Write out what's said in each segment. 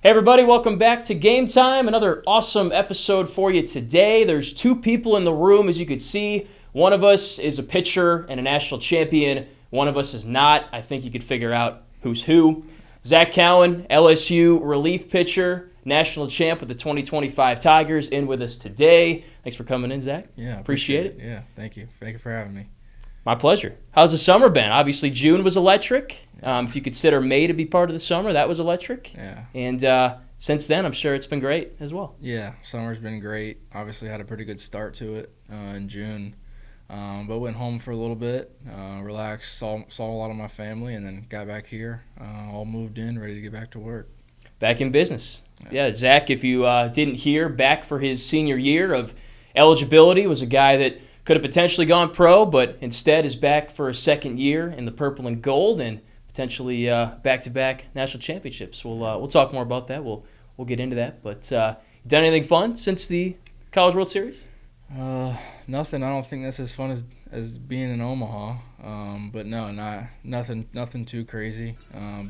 Hey everybody, welcome back to Game Time. Another awesome episode for you today. There's two people in the room, as you can see. One of us is a pitcher and a national champion. One of us is not. I think you could figure out who's who. Zac Cowan, LSU relief pitcher, national champ with the 2025 Tigers, in with us today. Thanks for coming in, Zac. Yeah, appreciate it. Yeah, thank you. Thank you for having me. My pleasure. How's the summer been? Obviously, June was electric. If you consider May to be part of the summer, that was electric. Yeah. And since then, I'm sure it's been great as well. Yeah, summer's been great. Obviously, had a pretty good start to it in June. But went home for a little bit, relaxed, saw a lot of my family, and then got back here, all moved in, ready to get back to work. Back in business. Yeah, Zac, if you didn't hear, back for his senior year of eligibility, was a guy that could have potentially gone pro, but instead is back for a second year in the purple and gold and potentially back-to-back national championships. We'll talk more about that. We'll get into that. But you done anything fun since the College World Series? Nothing. I don't think that's as fun as being in Omaha. But no, nothing too crazy.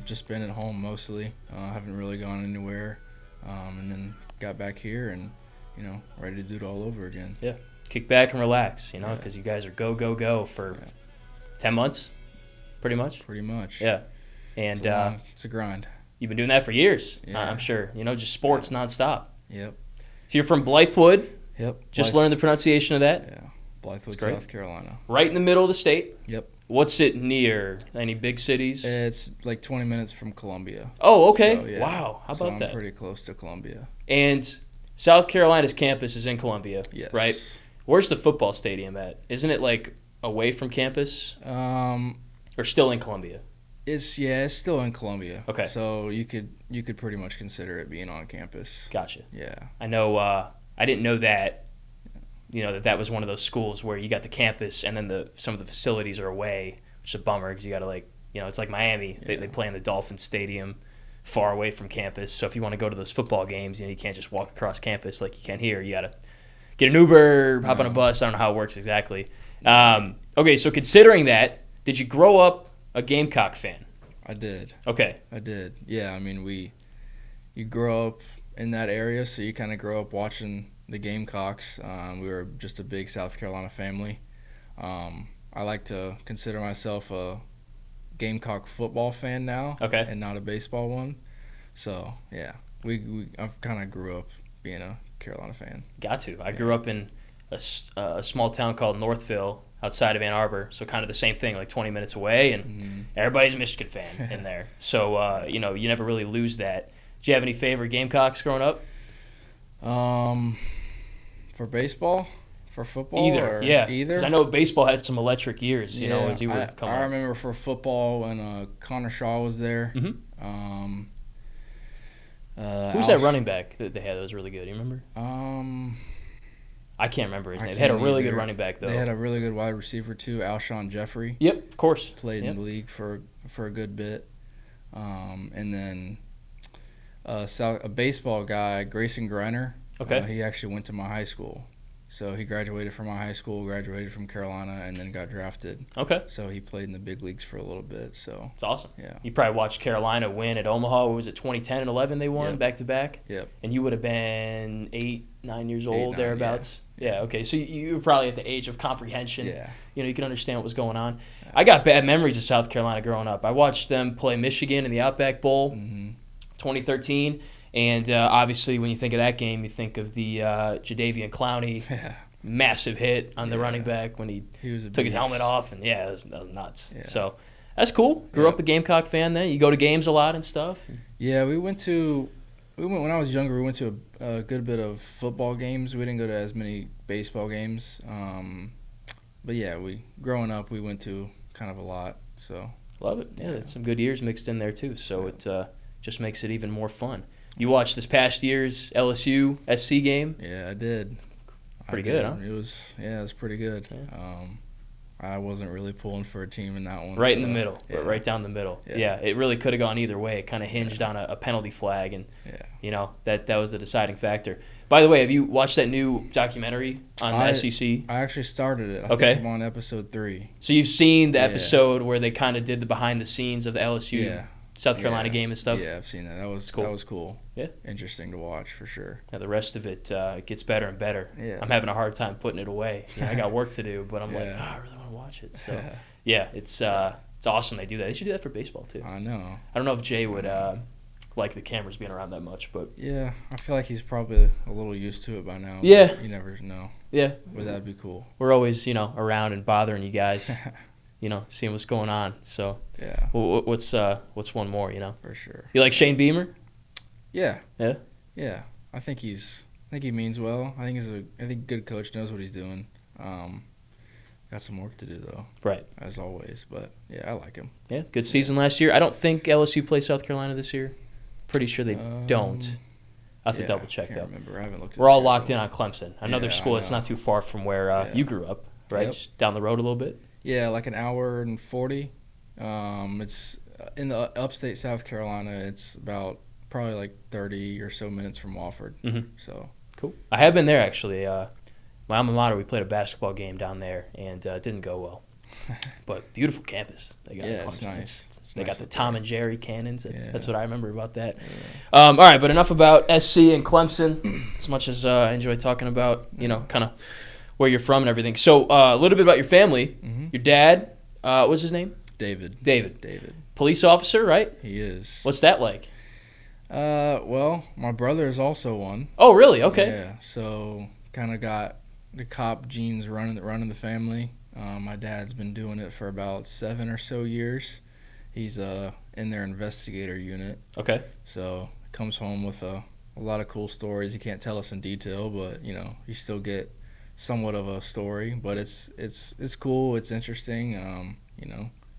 Just been at home mostly. Haven't really gone anywhere. And then got back here and, ready to do it all over again. Yeah. Kick back and relax, because you guys are go for 10 months, pretty much? Pretty much. Yeah. And it's a grind. You've been doing that for years, yeah. I'm sure. Just sports nonstop. Yep. So you're from Blythewood? Yep. Just learned the pronunciation of that? Yeah. Blythewood, South Carolina. Right in the middle of the state? Yep. What's it near? Any big cities? It's like 20 minutes from Columbia. Oh, okay. So, yeah. Wow. How about that? I'm pretty close to Columbia. And South Carolina's campus is in Columbia, yes. Right? Where's the football stadium at? Isn't it like away from campus? Or still in Columbia? It's still in Columbia. Okay. So you could pretty much consider it being on campus. Gotcha. Yeah. I know. I didn't know that. That was one of those schools where you got the campus and then some of the facilities are away, which is a bummer because you got to it's like Miami. Yeah. They play in the Dolphin Stadium, far away from campus. So if you want to go to those football games, you can't just walk across campus like you can here. You got to get an Uber, hop on a bus. I don't know how it works exactly. Okay, so considering that, did you grow up a Gamecock fan? I did. Okay. I did. Yeah, I mean, you grow up in that area, so you kind of grow up watching the Gamecocks. We were just a big South Carolina family. I like to consider myself a Gamecock football fan now, okay, and not a baseball one. So, yeah, I kind of grew up being a Carolina fan. Got to. I grew up in a small town called Northville outside of Ann Arbor, so kind of the same thing, like 20 minutes away, and everybody's a Michigan fan in there. So, you never really lose that. Did you have any favorite Gamecocks growing up? For baseball? For football? Either, yeah. Because I know baseball had some electric years, as you were coming up. I remember for football when Connor Shaw was there. Mm-hmm. Who's that running back that they had that was really good? You remember? I can't remember his name. They had a really good running back, though. They had a really good wide receiver, too, Alshon Jeffrey. Yep, of course. Played in the league for a good bit. And then a baseball guy, Grayson Greiner. Okay. He actually went to my high school. So he graduated from my high school, graduated from Carolina, and then got drafted. Okay. So he played in the big leagues for a little bit. So it's awesome. Yeah. You probably watched Carolina win at Omaha. What was it, 2010 and 11 they won back-to-back? Yep. And you would have been 8, 9 years old, thereabouts? Yeah, okay. So you were probably at the age of comprehension. Yeah. You can understand what was going on. Yeah. I got bad memories of South Carolina growing up. I watched them play Michigan in the Outback Bowl, 2013. And obviously, when you think of that game, you think of the Jadeveon Clowney massive hit on the running back when he took his helmet off. And, that was nuts. Yeah. So that's cool. Grew up a Gamecock fan then. You go to games a lot and stuff? Yeah, we went when I was younger, we went to a good bit of football games. We didn't go to as many baseball games. But, yeah, growing up, we went to kind of a lot. So love it. Yeah, some good years mixed in there, too. So it just makes it even more fun. You watched this past year's LSU SC game? Yeah, I did. Pretty good, huh? It was pretty good. Yeah. I wasn't really pulling for a team in that one. Right in the middle, right down the middle. Yeah, it really could have gone either way. It kind of hinged on a penalty flag, and that was the deciding factor. By the way, have you watched that new documentary on the SEC? I actually started it. I think I'm on episode 3. So you've seen the episode where they kind of did the behind the scenes of the LSU South Carolina game and stuff? Yeah, I've seen that. That was cool. Yeah. Interesting to watch for sure. Now the rest of it gets better and better. Yeah. I'm having a hard time putting it away. I got work to do, but I'm like, I really want to watch it. So yeah, it's awesome they do that. They should do that for baseball too. I know. I don't know if Jay would like the cameras being around that much, but yeah, I feel like he's probably a little used to it by now. Yeah. You never know. Yeah. But that'd be cool. We're always, around and bothering you guys, seeing what's going on. So yeah. What's one more, For sure. You like Shane Beamer? Yeah. Yeah? Yeah. I think he means well. I think a good coach, knows what he's doing. Got some work to do though. Right. As always, but yeah, I like him. Yeah, good season last year. I don't think LSU plays South Carolina this year. Pretty sure they don't. I'll have to double check I can't though. remember. I haven't looked at We're all locked in on Clemson, another school I that's know. not too far from where you grew up, right? Yep. Just down the road a little bit. Yeah, like an hour and 40. It's in the upstate South Carolina. It's about probably like 30 or so minutes from Wofford. Mm-hmm. So cool. I have been there actually. My alma mater, we played a basketball game down there, and it didn't go well. But beautiful campus they got. Yeah, it's nice. They got the Tom and Jerry cannons. That's what I remember about that. Yeah. All right, but enough about SC and Clemson. As much as I enjoy talking about, kind of where you're from and everything. So a little bit about your family. Mm-hmm. Your dad, what's his name? David. Police officer, right? He is. What's that like? Well, my brother is also one. Oh, really? Okay. Yeah, so kind of got the cop genes running the family. My dad's been doing it for about 7 or so years. He's in their investigator unit. Okay. So comes home with a lot of cool stories. He can't tell us in detail, but you still get somewhat of a story. But it's cool. It's interesting.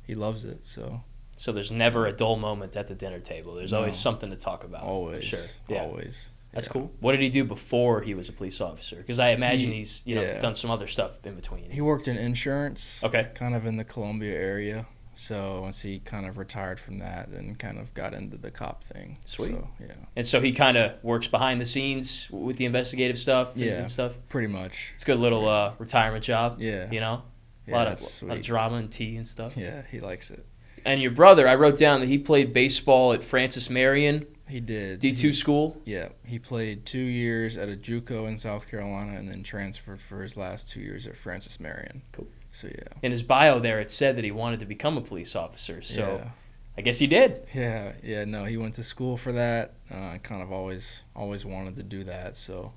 He loves it. So there's never a dull moment at the dinner table. There's always something to talk about. Always. Sure. Yeah. Always. That's cool. What did he do before he was a police officer? Because I imagine he's done some other stuff in between. He worked in insurance. Okay. Kind of in the Columbia area. So once he kind of retired from that, then kind of got into the cop thing. Sweet. So, yeah. And so he kind of works behind the scenes with the investigative stuff and stuff? Pretty much. It's a good little retirement job. Yeah. A lot of drama and tea and stuff. Yeah, he likes it. And your brother, I wrote down that he played baseball at Francis Marion. He did. D2 school? Yeah. He played 2 years at a JUCO in South Carolina and then transferred for his last 2 years at Francis Marion. Cool. So, yeah. In his bio there, it said that he wanted to become a police officer. So yeah. I guess he did. Yeah. Yeah, no, he went to school for that. Kind of always wanted to do that. So,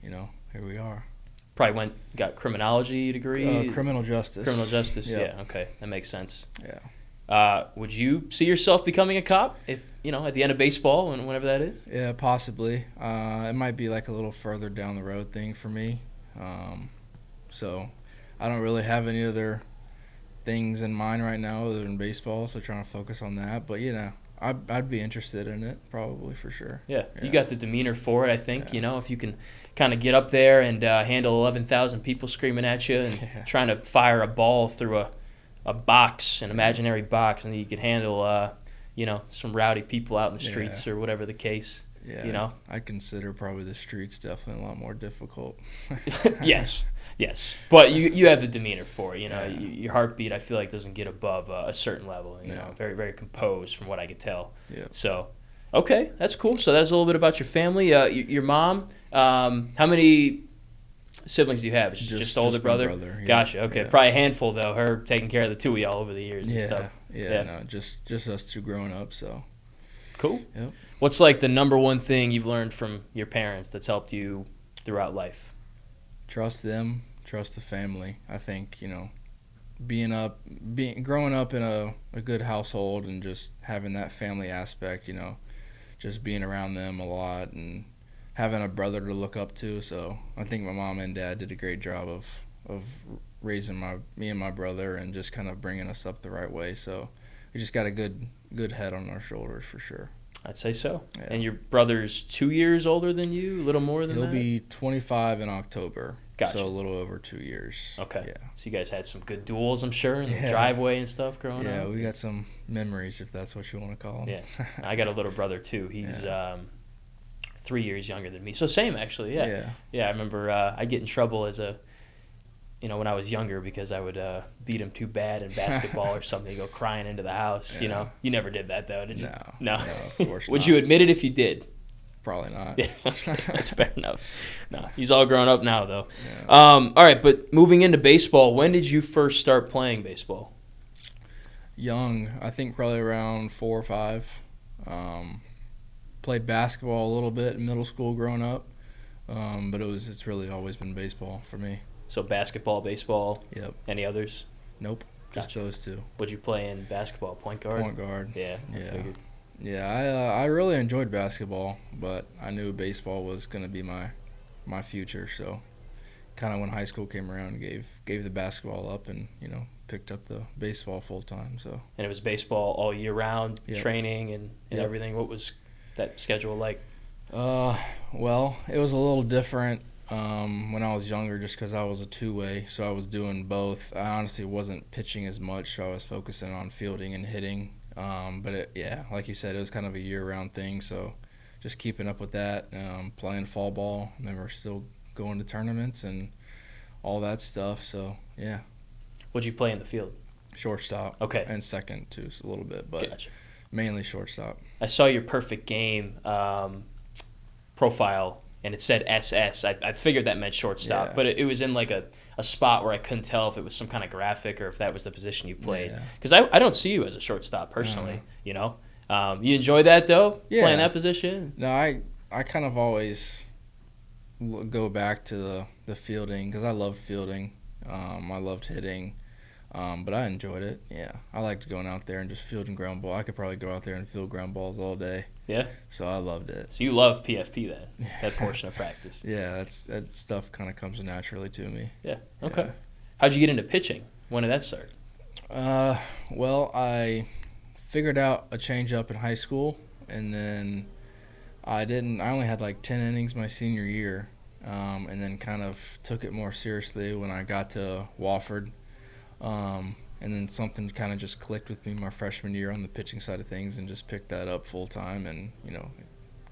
here we are. Probably got criminology degree? Criminal justice. Criminal justice, Yep. Yeah. Okay, that makes sense. Yeah. Would you see yourself becoming a cop if at the end of baseball, whenever that is? Yeah, possibly. It might be like a little further down the road thing for me. So I don't really have any other things in mind right now other than baseball, so trying to focus on that. But I'd be interested in it probably for sure. Yeah, you got the demeanor for it, I think. Yeah. If you can kind of get up there and handle 11,000 people screaming at you and trying to fire a ball through a box, an imaginary box, and you could handle, some rowdy people out in the streets or whatever the case. Yeah, I consider probably the streets definitely a lot more difficult. Yes. But you have the demeanor for it. Your heartbeat, I feel like, doesn't get above a certain level. Very, very composed from what I could tell. Yeah. So, okay, that's cool. So that's a little bit about your family. Your mom, how many siblings do you have? Just older brother? Brother, yeah. Gotcha. Okay, yeah. Probably a handful though. Her taking care of the two of y'all over the years and stuff. Yeah. No, just us two growing up. So cool. Yep. What's like the number one thing you've learned from your parents that's helped you throughout life? Trust them. Trust the family. I think growing up in a good household and just having that family aspect. Just being around them a lot and having a brother to look up to. So I think my mom and dad did a great job of raising me and my brother and just kind of bringing us up the right way. So we just got a good head on our shoulders for sure. I'd say so. Yeah. And your brother's 2 years older than you, a little more than that? He'll be 25 in October. Gotcha. So a little over 2 years. Okay. Yeah. So you guys had some good duels, I'm sure, in the driveway and stuff growing up? Yeah, we got some memories, if that's what you want to call them. Yeah. I got a little brother, too. He's 3 years younger than me. So same, actually, yeah. I remember I'd get in trouble as a when I was younger, because I would beat him too bad in basketball or something, he'd go crying into the house. Yeah. You never did that though, did you? No, of course Would not. you admit it if you did? Probably not. Yeah, okay, that's fair enough. No, he's all grown up now though. Yeah. All right, but moving into baseball, when did you first start playing baseball? Young, I think probably around 4 or 5. Played basketball a little bit in middle school growing up, but it's really always been baseball for me. So basketball, baseball. Yep. Any others? Nope, just Gotcha. those two. What'd you play in basketball? Point guard. Point guard. Yeah, I Yeah. figured. Yeah, I really enjoyed basketball, but I knew baseball was going to be my future. So, kind of when high school came around, gave the basketball up and picked up the baseball full time. So. And it was baseball all year round, Yep. training and Yep. everything. What was that schedule like? Well, it was a little different when I was younger, just because I was a two-way, so I was doing both. I honestly wasn't pitching as much, so I was focusing on fielding and hitting. But like you said, it was kind of a year-round thing, so just keeping up with that, playing fall ball, and then we're still going to tournaments and all that stuff. So yeah. What'd you play in the field? Shortstop. Okay. And second too, a little bit, but Gotcha. mainly shortstop. I saw your perfect game profile, and it said SS. I figured that meant shortstop, Yeah. but it was in like a spot where I couldn't tell if it was some kind of graphic or if that was the position you played. Yeah. Because I don't see you as a shortstop personally, You enjoy that though, Yeah. playing that position? No, I kind of always go back to the fielding because I loved fielding. I loved hitting, but I enjoyed it. Yeah, I liked going out there and just fielding ground ball. I could probably go out there and field ground balls all day. Yeah? So I loved it. So you love PFP then, that portion of practice. Yeah, that stuff kind of comes naturally to me. Yeah, okay. Yeah. How'd you get into pitching? When did that start? Well, I figured out a changeup in high school, and then I only had like 10 innings my senior year, and then kind of took it more seriously when I got to Wofford. And then something kind of just clicked with me my freshman year on the pitching side of things and just picked that up full time and, it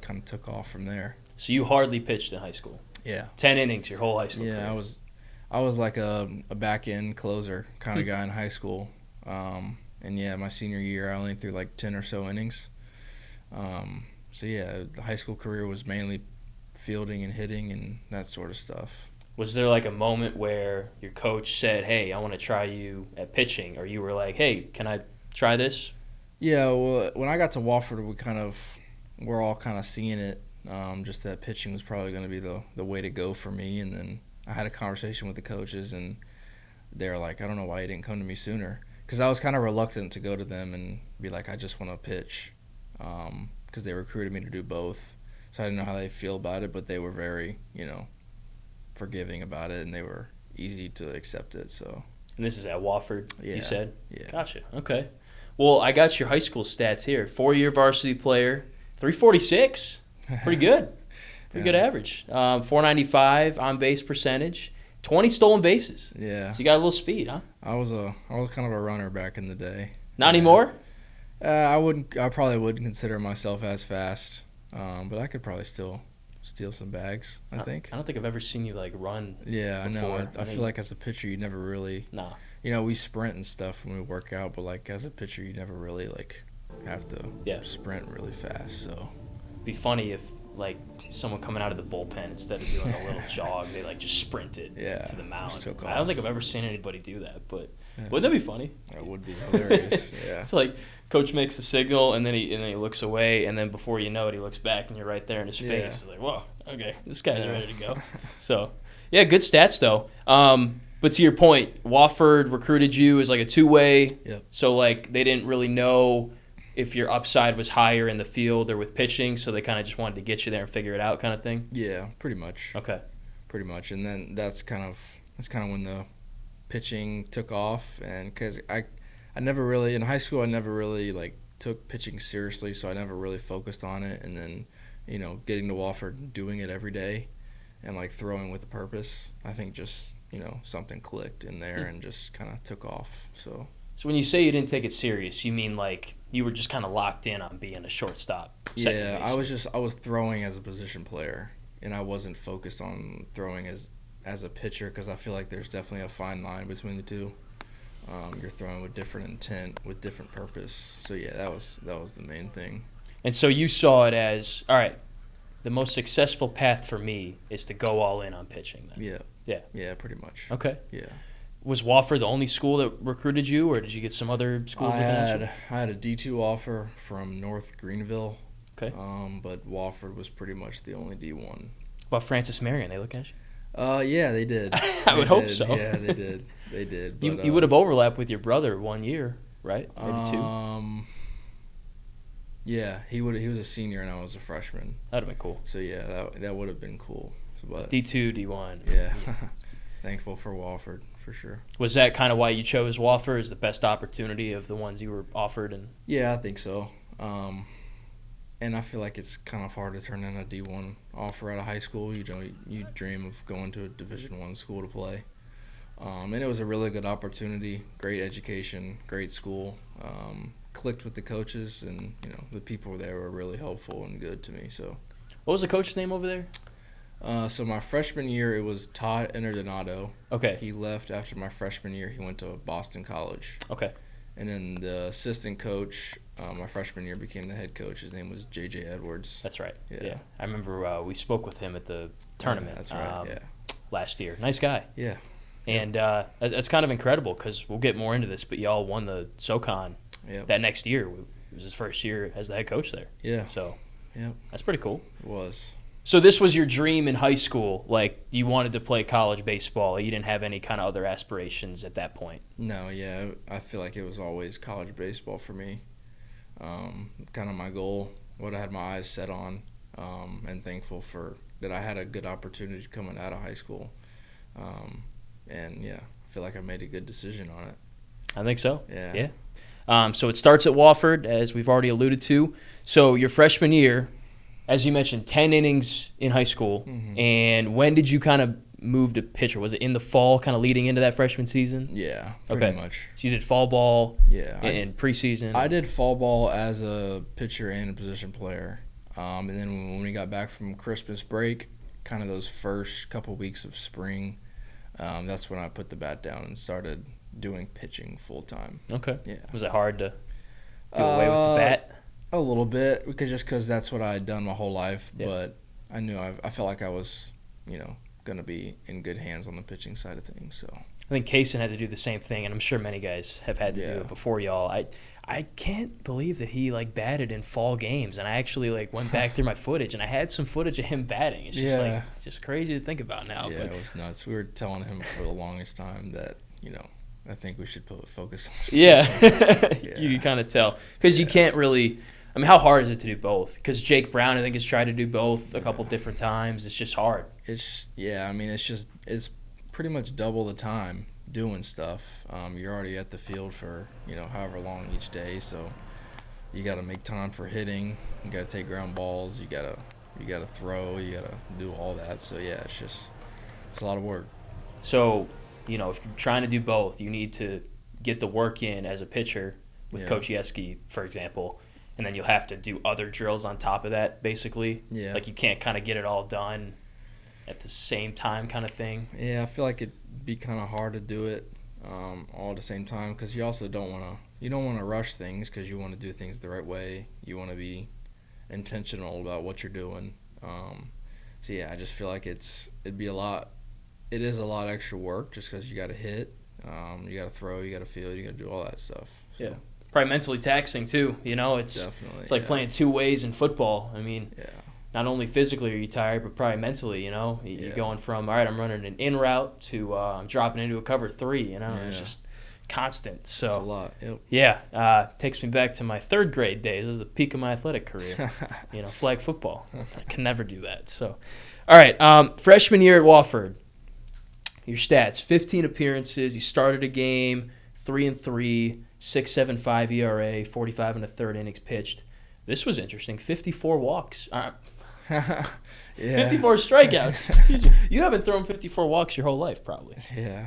kind of took off from there. So you hardly pitched in high school? Yeah. 10 innings your whole high school Yeah, career? I was like a back-end closer kind of guy in high school. And, yeah, my senior year I only threw like 10 or so innings. So, yeah, the high school career was mainly fielding and hitting and that sort of stuff. Was there like a moment where your coach said, hey, I want to try you at pitching, or you were like, hey, can I try this? Yeah, well, when I got to Wofford, we're all kind of seeing it, just that pitching was probably going to be the way to go for me. And then I had a conversation with the coaches, and they're like, I don't know why you didn't come to me sooner. Because I was kind of reluctant to go to them and be like, I just want to pitch, because they recruited me to do both. So I didn't know how they feel about it, but they were very, forgiving about it, and they were easy to accept it. So. And this is at Wofford, Yeah. you said? Yeah. Gotcha. Okay. Well, I got your high school stats here. 4-year varsity player, 346. Pretty good. Pretty good average. 495 on base percentage, 20 stolen bases. Yeah. So you got a little speed, huh? I was kind of a runner back in the day. Not anymore? I probably wouldn't consider myself as fast, but I could probably still steal some bags, I think. I don't think I've ever seen you run. Yeah, I know. before. I feel like as a pitcher, you never really. Nah. We sprint and stuff when we work out, but as a pitcher, you never really have to sprint really fast. So. Be funny if someone coming out of the bullpen, instead of doing a little jog, they just sprinted to the mound. I don't think I've ever seen anybody do that, but wouldn't that be funny? That would be hilarious. Yeah. It's like coach makes a signal and then he looks away, and then before you know it, he looks back and you're right there in his face. It's like, whoa, okay, this guy's ready to go. So, yeah, good stats though. But to your point, Wofford recruited you as a two-way. Yep. So they didn't really know if your upside was higher in the field or with pitching, so they kind of just wanted to get you there and figure it out, kind of thing. Yeah, pretty much. Okay. Pretty much, and then that's kind of when the pitching took off, and because I never really in high school I never really took pitching seriously, so I never really focused on it, and then getting to Wofford, doing it every day, and throwing with a purpose, I think just something clicked in there and just kind of took off. So when you say you didn't take it serious, you mean you were just kind of locked in on being a shortstop? Yeah, I was throwing as a position player, and I wasn't focused on throwing as as a pitcher, because I feel like there's definitely a fine line between the two. You're throwing with different intent, with different purpose. So yeah, that was the main thing. And so you saw it as, all right, the most successful path for me is to go all in on pitching then. Yeah, pretty much. Okay. Yeah. Was Wofford the only school that recruited you, or did you get some other schools? I had a D2 offer from North Greenville. Okay. But Wofford was pretty much the only D1. About Francis Marion, they look at you? Yeah, they did. I would hope so. Yeah, they did. They did. But, you would have overlapped with your brother 1 year, right? Maybe 2. Yeah, he was a senior and I was a freshman. That'd have been cool. So yeah, that would have been cool. But D2, D1. Yeah. Thankful for Wofford for sure. Was that kind of why you chose Wofford as the best opportunity of the ones you were offered? And yeah, I think so. And I feel like it's kind of hard to turn in a D1 offer out of high school. You dream of going to a Division I school to play. And it was a really good opportunity, great education, great school. Clicked with the coaches, and the people there were really helpful and good to me. So, what was the coach's name over there? So my freshman year, it was Todd Interdonato. Okay. He left after my freshman year. He went to Boston College. Okay. And then the assistant coach, my freshman year, became the head coach. His name was J.J. Edwards. That's right. Yeah. I remember we spoke with him at the tournament. Yeah, that's right. Last year. Nice guy. Yeah. And that's kind of incredible because we'll get more into this, but y'all won the SoCon that next year. It was his first year as the head coach there. Yeah. So that's pretty cool. It was. So this was your dream in high school? Like you wanted to play college baseball? You didn't have any kind of other aspirations at that point? No, yeah. I feel like it was always college baseball for me. Kind of my goal, what I had my eyes set on, and thankful for that I had a good opportunity coming out of high school. And yeah, I feel like I made a good decision on it. I think so. Yeah. So it starts at Wofford, as we've already alluded to. So your freshman year, as you mentioned, 10 innings in high school. Mm-hmm. And when did you kind of move to pitcher? Was it in the fall, kind of leading into that freshman season? Yeah, pretty much. So you did fall ball in preseason? I did fall ball as a pitcher and a position player. And then when we got back from Christmas break, kind of those first couple weeks of spring, that's when I put the bat down and started doing pitching full time. Okay. Yeah. Was it hard to do away with the bat? A little bit, because that's what I had done my whole life. Yeah. But I knew I felt like I was, going to be in good hands on the pitching side of things. So I think Kaysen had to do the same thing, and I'm sure many guys have had to do it before y'all. I can't believe that he batted in fall games, and I actually went back through my footage, and I had some footage of him batting. It's just it's just crazy to think about now. Yeah, but it was nuts. We were telling him for the longest time that I think we should focus on. You can kind of tell because you can't really. I mean, how hard is it to do both? Because Jake Brown, I think, has tried to do both a couple different times. It's just hard. It's pretty much double the time doing stuff. You're already at the field for however long each day, so you got to make time for hitting. You got to take ground balls. You got to throw. You got to do all that. So yeah, it's a lot of work. So if you're trying to do both, you need to get the work in as a pitcher with Coach Yeski, for example. And then you'll have to do other drills on top of that, basically. Yeah. You can't kind of get it all done at the same time kind of thing. Yeah, I feel like it'd be kind of hard to do it all at the same time because you also don't want to rush things because you want to do things the right way. You want to be intentional about what you're doing. So yeah, I just feel like it is a lot extra work just because you got to hit, you got to throw, you got to field, you got to do all that stuff. So. Yeah. Probably mentally taxing too. It's like playing two ways in football. I mean, not only physically are you tired, but probably mentally. You're going from all right, I'm running an in route to I'm dropping into a cover 3. It's just constant. So that's a lot. Yep. Yeah, takes me back to my third grade days. This is the peak of my athletic career. Flag football. I can never do that. So, all right, freshman year at Wofford. Your stats: 15 appearances. You started a game, 3-3. 6.75 ERA, 45 1/3 innings pitched. This was interesting. 54 walks. 54 strikeouts. Excuse me. You haven't thrown 54 walks your whole life, probably. Yeah.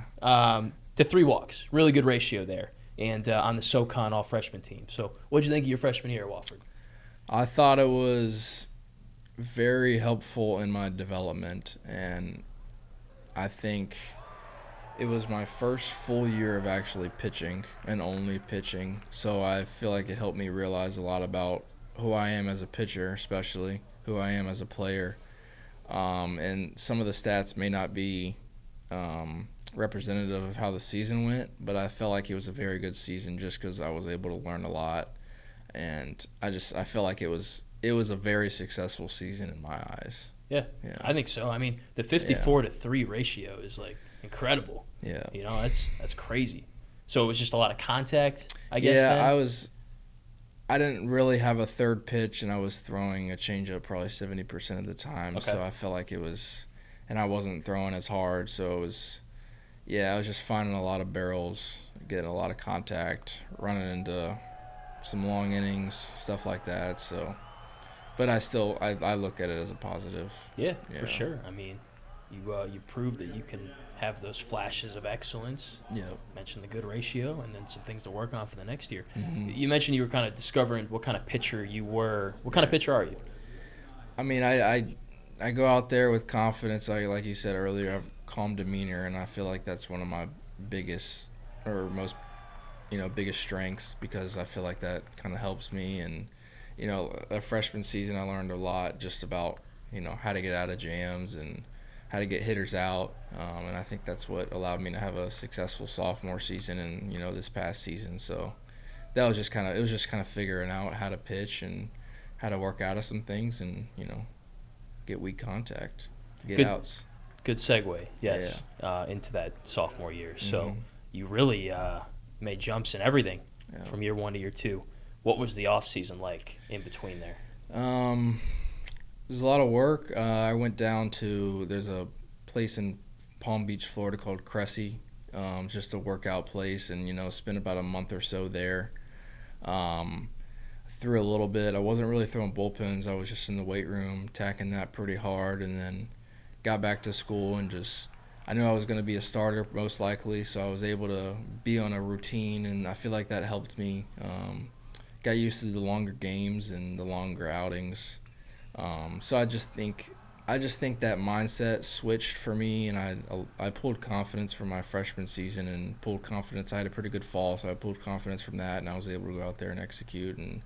To 3 walks. Really good ratio there. And on the SoCon all-freshman team. So what did you think of your freshman year at Wofford? I thought it was very helpful in my development. And I think it was my first full year of actually pitching and only pitching. So I feel like it helped me realize a lot about who I am as a pitcher, especially who I am as a player. And some of the stats may not be representative of how the season went, but I felt like it was a very good season just because I was able to learn a lot. And I felt like it was a very successful season in my eyes. Yeah, I think so. I mean, the 54-3 ratio is like incredible. Yeah. You know, that's crazy. So it was just a lot of contact, I guess. Yeah, then? I didn't really have a third pitch, and I was throwing a changeup probably 70% of the time. Okay. So I felt like it was, and I wasn't throwing as hard. So it was, I was just finding a lot of barrels, getting a lot of contact, running into some long innings, stuff like that. So, but I look at it as a positive. Yeah, for sure. I mean, you proved that you can have those flashes of excellence. Yeah. Mentioned the good ratio, and then some things to work on for the next year. Mm-hmm. You mentioned you were kind of discovering what kind of pitcher you were. What kind of pitcher are you? I mean, I go out there with confidence. Like you said earlier, I have calm demeanor, and I feel like that's one of my biggest or most, biggest strengths, because I feel like that kind of helps me. And, a freshman season, I learned a lot just about, how to get out of jams and how to get hitters out. And I think that's what allowed me to have a successful sophomore season and, this past season. So that was just kind of figuring out how to pitch and how to work out of some things and, get weak contact, get outs. Good segue, yes, into that sophomore year. Mm-hmm. So you really made jumps in everything from year 1 to year 2. What was the off season like in between there? There's a lot of work. I went down to, there's a place in Palm Beach, Florida called Cressy. It's just a workout place, and spent about a month or so there. Threw a little bit. I wasn't really throwing bullpens. I was just in the weight room, tacking that pretty hard, and then got back to school and I knew I was going to be a starter most likely, so I was able to be on a routine, and I feel like that helped me. Got used to the longer games and the longer outings. So I just think that mindset switched for me, and I pulled confidence from my freshman season and pulled confidence. I had a pretty good fall, so I pulled confidence from that, and I was able to go out there and execute, and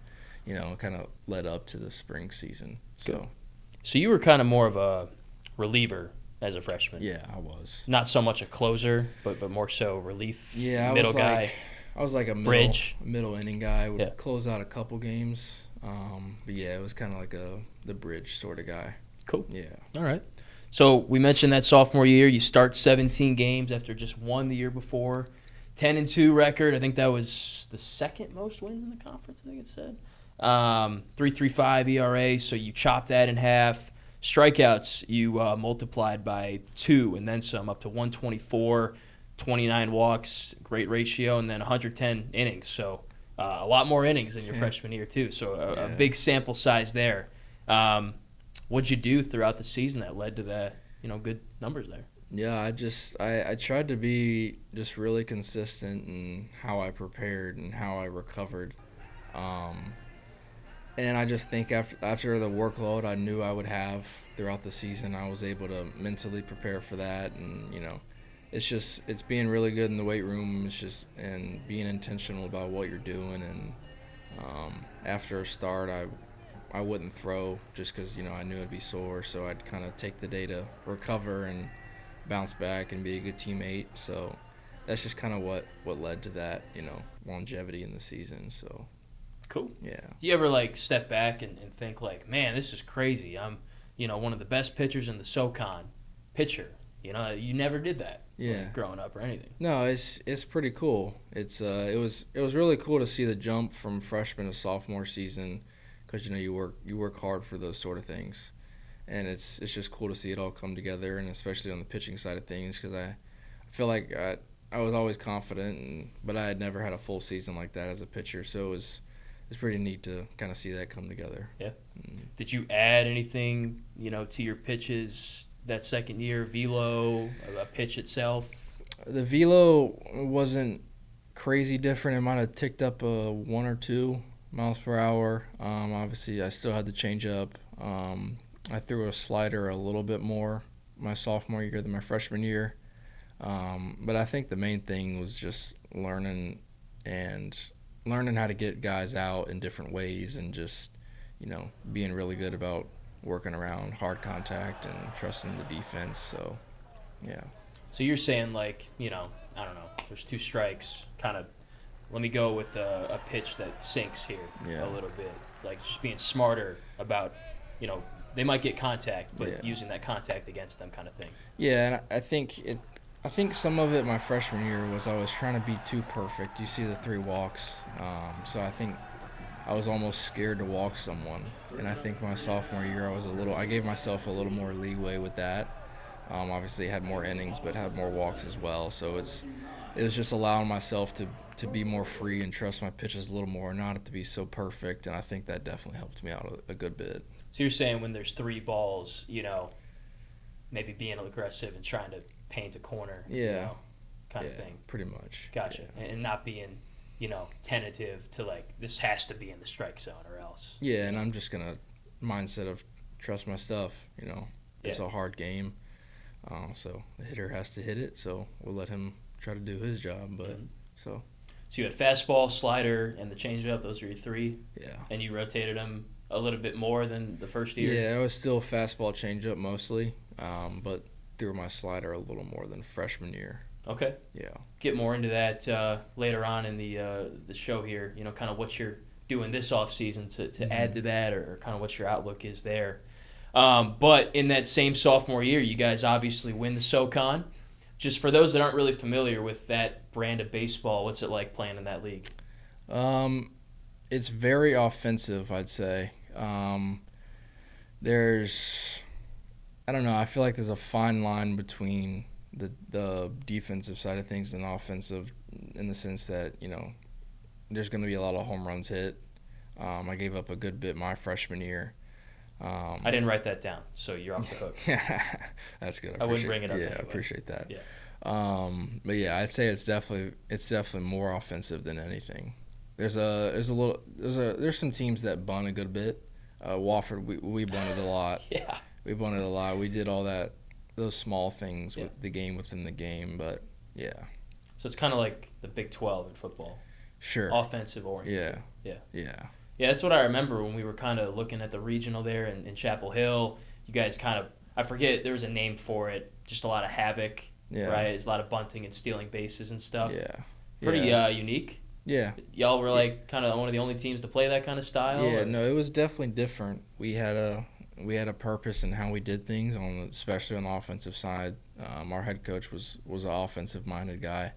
kind of led up to the spring season. So you were kind of more of a reliever as a freshman. Yeah, I was. Not so much a closer, but more so relief. Yeah, middle guy. I was like a middle inning guy. I would close out a couple games. But yeah, it was kind of like the bridge sort of guy. Cool. Yeah. All right. So we mentioned that sophomore year, you start 17 games after just one the year before. 10-2 record. I think that was the second most wins in the conference, I think it said. 3.35 ERA, so you chop that in half. Strikeouts, you multiplied by 2 and then some, up to 124, 29 walks, great ratio, and then 110 innings. So a lot more innings than your freshman year, too. So a big sample size there. What'd you do throughout the season that led to the good numbers there? Yeah, I tried to be just really consistent in how I prepared and how I recovered. And I just think after the workload I knew I would have throughout the season, I was able to mentally prepare for that. And, it's being really good in the weight room. And being intentional about what you're doing. And after a start, I wouldn't throw just because, I knew I'd be sore. So I'd kind of take the day to recover and bounce back and be a good teammate. So that's just kind of what led to that, longevity in the season. So cool. Yeah. Do you ever step back and think man, this is crazy. I'm, one of the best pitchers in the SoCon pitcher. You never did that growing up or anything. No, it's pretty cool. It was really cool to see the jump from freshman to sophomore season, because you work hard for those sort of things. And it's just cool to see it all come together, and especially on the pitching side of things, because I feel like I was always confident, but I had never had a full season like that as a pitcher. So it's pretty neat to kind of see that come together. Yeah. Did you add anything, to your pitches that second year, velo, a pitch itself? The velo wasn't crazy different. It might have ticked up 1 or 2 miles per hour. Obviously, I still had the changeup. I threw a slider a little bit more my sophomore year than my freshman year. But I think the main thing was just learning how to get guys out in different ways, and just, being really good about working around hard contact and trusting the defense. So, yeah. So you're saying, like, I don't know, there's 2 strikes, kind of, let me go with a pitch that sinks here a little bit. Like, just being smarter about, they might get contact, but using that contact against them kind of thing. Yeah, and I think some of it my freshman year was I was trying to be too perfect. You see the 3 walks. So I think I was almost scared to walk someone. And I think my sophomore year I gave myself a little more leeway with that. Obviously had more innings, but had more walks as well. So it was just allowing myself to be more free and trust my pitches a little more, not to be so perfect. And I think that definitely helped me out a good bit. So you're saying when there's 3 balls, maybe being aggressive and trying to paint a corner, kind of thing. Pretty much. Gotcha. Yeah. And not being, tentative to, like, this has to be in the strike zone or else. Yeah, and I'm just going to mindset of trust my stuff, It's a hard game. So the hitter has to hit it, so we'll let him try to do his job. But So you had fastball, slider, and the changeup. Those are your 3. Yeah. And you rotated them a little bit more than the first year. Yeah, I was still fastball, changeup mostly, but threw my slider a little more than freshman year. Okay. Yeah. Get more into that later on in the show here. Kind of what you're doing this off season to add to that, or kind of what your outlook is there. But in that same sophomore year, you guys obviously win the SoCon. Just for those that aren't really familiar with that brand of baseball, what's it like playing in that league? It's very offensive, I'd say. I don't know, I feel like there's a fine line between the defensive side of things and the offensive, in the sense that, there's going to be a lot of home runs hit. I gave up a good bit my freshman year. I didn't write that down, so you're off the hook. That's good. I wouldn't bring it up. Yeah, anyway. I appreciate that. Yeah. But yeah, I'd say it's definitely more offensive than anything. There's some teams that bunt a good bit. Wofford, we bunted a lot. Yeah. We bunted a lot. We did all those small things with the game within the game, but yeah. So it's kind of like the Big 12 in football. Sure. Offensive oriented. Yeah. Yeah, that's what I remember when we were kind of looking at the regional there in Chapel Hill. You guys kind of, I forget, there was a name for it, just a lot of havoc, right? There's a lot of bunting and stealing bases and stuff. Yeah. Pretty unique. Yeah. Y'all were like kind of one of the only teams to play that kind of style? Yeah, no, it was definitely different. We had a purpose in how we did things, especially on the offensive side. Our head coach was an offensive-minded guy.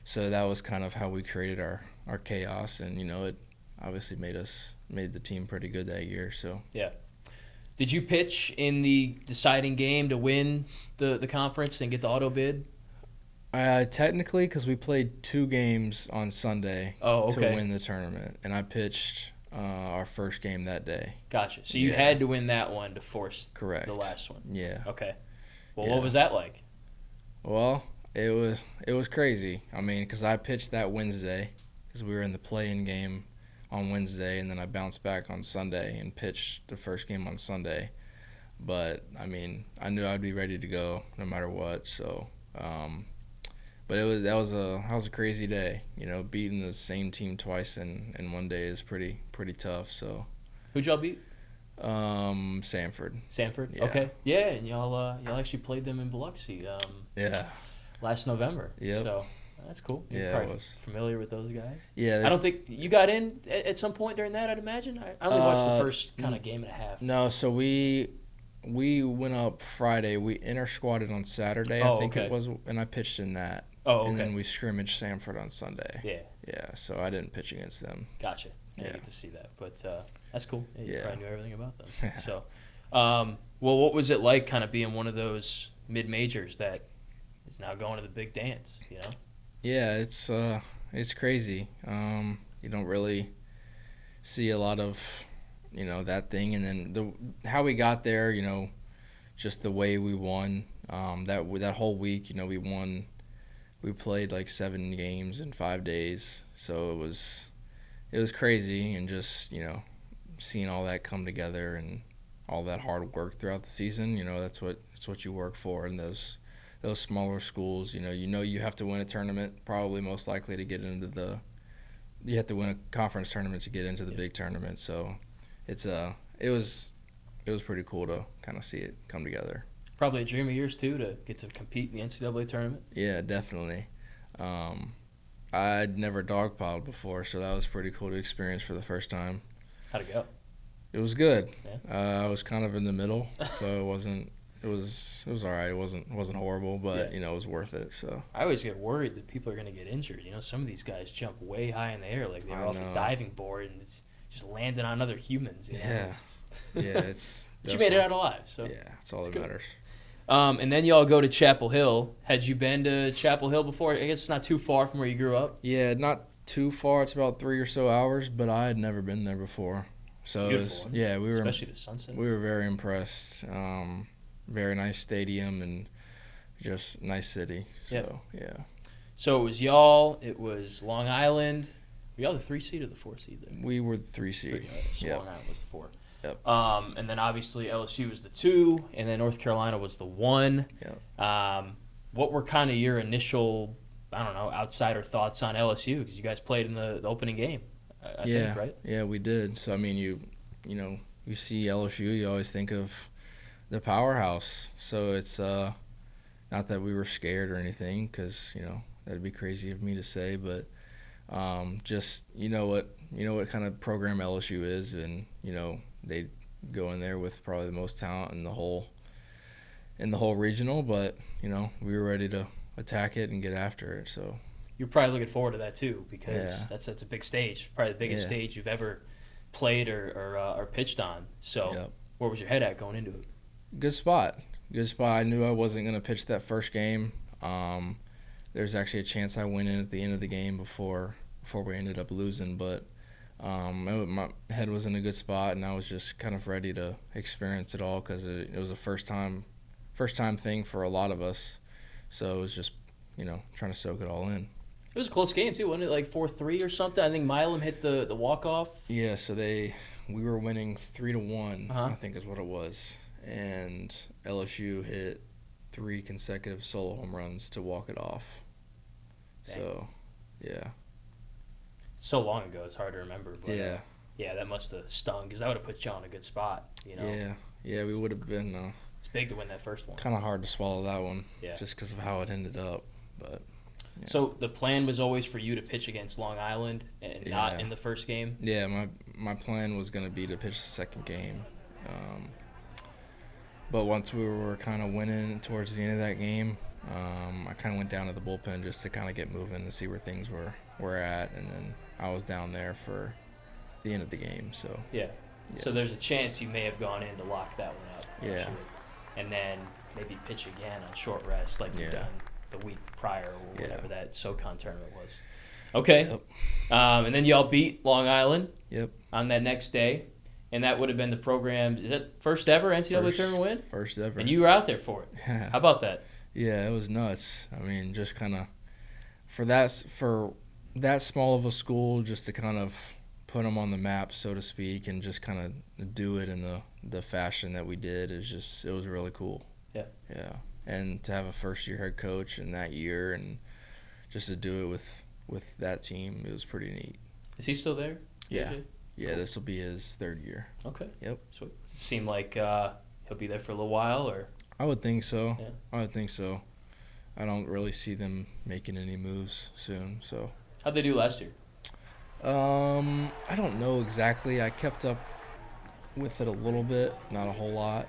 So that was kind of how we created our chaos, and, it obviously made the team pretty good that year. So yeah. Did you pitch in the deciding game to win the conference and get the auto bid? Technically, because we played 2 games on Sunday to win the tournament, and I pitched our first game that day. Gotcha. So you had to win that one to force the last one. Yeah. Okay. Well, what was that like? Well, it was crazy. I mean, because I pitched that Wednesday, because we were in the play-in game on Wednesday, and then I bounced back on Sunday and pitched the first game on Sunday. But, I mean, I knew I'd be ready to go no matter what. So, but that was a crazy day. Beating the same team twice in one day is pretty tough. So, who'd y'all beat? Sanford. Sanford. Yeah. Okay. Yeah, and y'all actually played them in Biloxi. Last November. Yep. So that's cool. You're probably familiar with those guys. Yeah. I don't think you got in at some point during that. I'd imagine. I only watched the first kind of game and a half. No, so we went up Friday. We inter-squatted on Saturday, I think it was, and I pitched in that. Oh, okay. And then we scrimmaged Sanford on Sunday. Yeah. Yeah, so I didn't pitch against them. Gotcha. I get to see that. But that's cool. You probably knew everything about them. Yeah. So, well, what was it like kind of being one of those mid-majors that is now going to the big dance, Yeah, it's crazy. You don't really see a lot of, that thing. And then how we got there, just the way we won. That whole week, we won. We played like 7 games in 5 days, so it was crazy, and just seeing all that come together, and all that hard work throughout the season. That's what you work for in those smaller schools. You have to win a tournament, probably most likely to get into you have to win a conference tournament to get into the big tournament. So it was pretty cool to kind of see it come together. Probably a dream of yours too, to get to compete in the NCAA tournament. Yeah, definitely. I'd never dogpiled before, so that was pretty cool to experience for the first time. How'd it go? It was good. Yeah. I was kind of in the middle, so it was all right. It wasn't horrible, but it was worth it. So I always get worried that people are going to get injured. Some of these guys jump way high in the air, like they're off a diving board, and it's just landing on other humans. Yeah, it's. But you made it out alive, so yeah, that's all that matters. And then y'all go to Chapel Hill. Had you been to Chapel Hill before? I guess it's not too far from where you grew up. Yeah, not too far. It's about 3 or so hours, but I had never been there before. So beautiful, we were especially the sunset. We were very impressed. Very nice stadium and just nice city. So yeah. So it was y'all. It was Long Island. Were y'all the 3 seed or the 4 seed there? We were the 3 seed. So Long Island was the 4. Yep. And then obviously LSU was the 2, and then North Carolina was the 1. Yep. What were kind of your initial, outsider thoughts on LSU? Because you guys played in the opening game, I think, right? Yeah, we did. So I mean, you see LSU, you always think of the powerhouse. So it's not that we were scared or anything, because that'd be crazy of me to say, but just what kind of program LSU is, and they go in there with probably the most talent in the whole regional, but we were ready to attack it and get after it. So you're probably looking forward to that too, because that's a big stage, probably the biggest stage you've ever played or pitched on. So where was your head at going into it? Good spot. I knew I wasn't going to pitch that first game. There's actually a chance I went in at the end of the game before we ended up losing, but my head was in a good spot, and I was just kind of ready to experience it all, because it was a first time thing for a lot of us. So it was just trying to soak it all in. It was a close game too, wasn't it? Like 4-3 or something. I think Milam hit the walk-off. Yeah, so we were winning 3-1, I think is what it was, and LSU hit 3 consecutive solo home runs to walk it off. Dang. So yeah. So long ago, it's hard to remember. But, yeah, that must have stung, because that would have put you on a good spot. Yeah, we would have been. It's big to win that first one. Kind of hard to swallow that one, just because of how it ended up. But so the plan was always for you to pitch against Long Island and not in the first game. Yeah, my plan was going to be to pitch the second game, but once we were kind of winning towards the end of that game, I kind of went down to the bullpen just to kind of get moving to see where things were at, and then I was down there for the end of the game. So so there's a chance you may have gone in to lock that one up. Yeah. And then maybe pitch again on short rest like you've done the week prior or whatever that SoCon tournament was. Okay. Yep. And then y'all beat Long Island. Yep. On that next day, and that would have been the program. Is that first ever NCAA tournament win? First ever. And you were out there for it. How about that? Yeah, it was nuts. I mean, just kind of for that small of a school, just to kind of put them on the map, so to speak, and just kind of do it in the fashion that we did it was really cool. Yeah. And to have a first-year head coach in that year, and just to do it with that team, it was pretty neat. Is he still there? Yeah. Cool. This will be his 3rd year. Okay. Yep. So it seemed like he'll be there for a little while, or? I would think so. Yeah. I would think so. I don't really see them making any moves soon. So. How'd they do last year? I don't know exactly. I kept up with it a little bit, not a whole lot,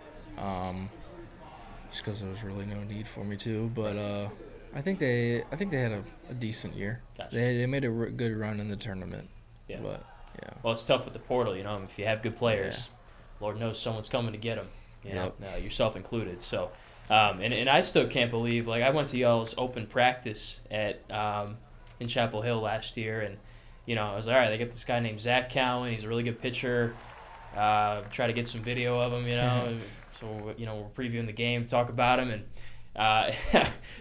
just because there was really no need for me to. But I think they had a decent year. Gotcha. They made a good run in the tournament. Yeah. But yeah. Well, it's tough with the portal, if you have good players, Lord knows someone's coming to get them. Yourself included. So, and I still can't believe, like, I went to y'all's open practice at in Chapel Hill last year, and I was all right. They got this guy named Zac Cowan. He's a really good pitcher. Try to get some video of him, So we're previewing the game, talk about him, and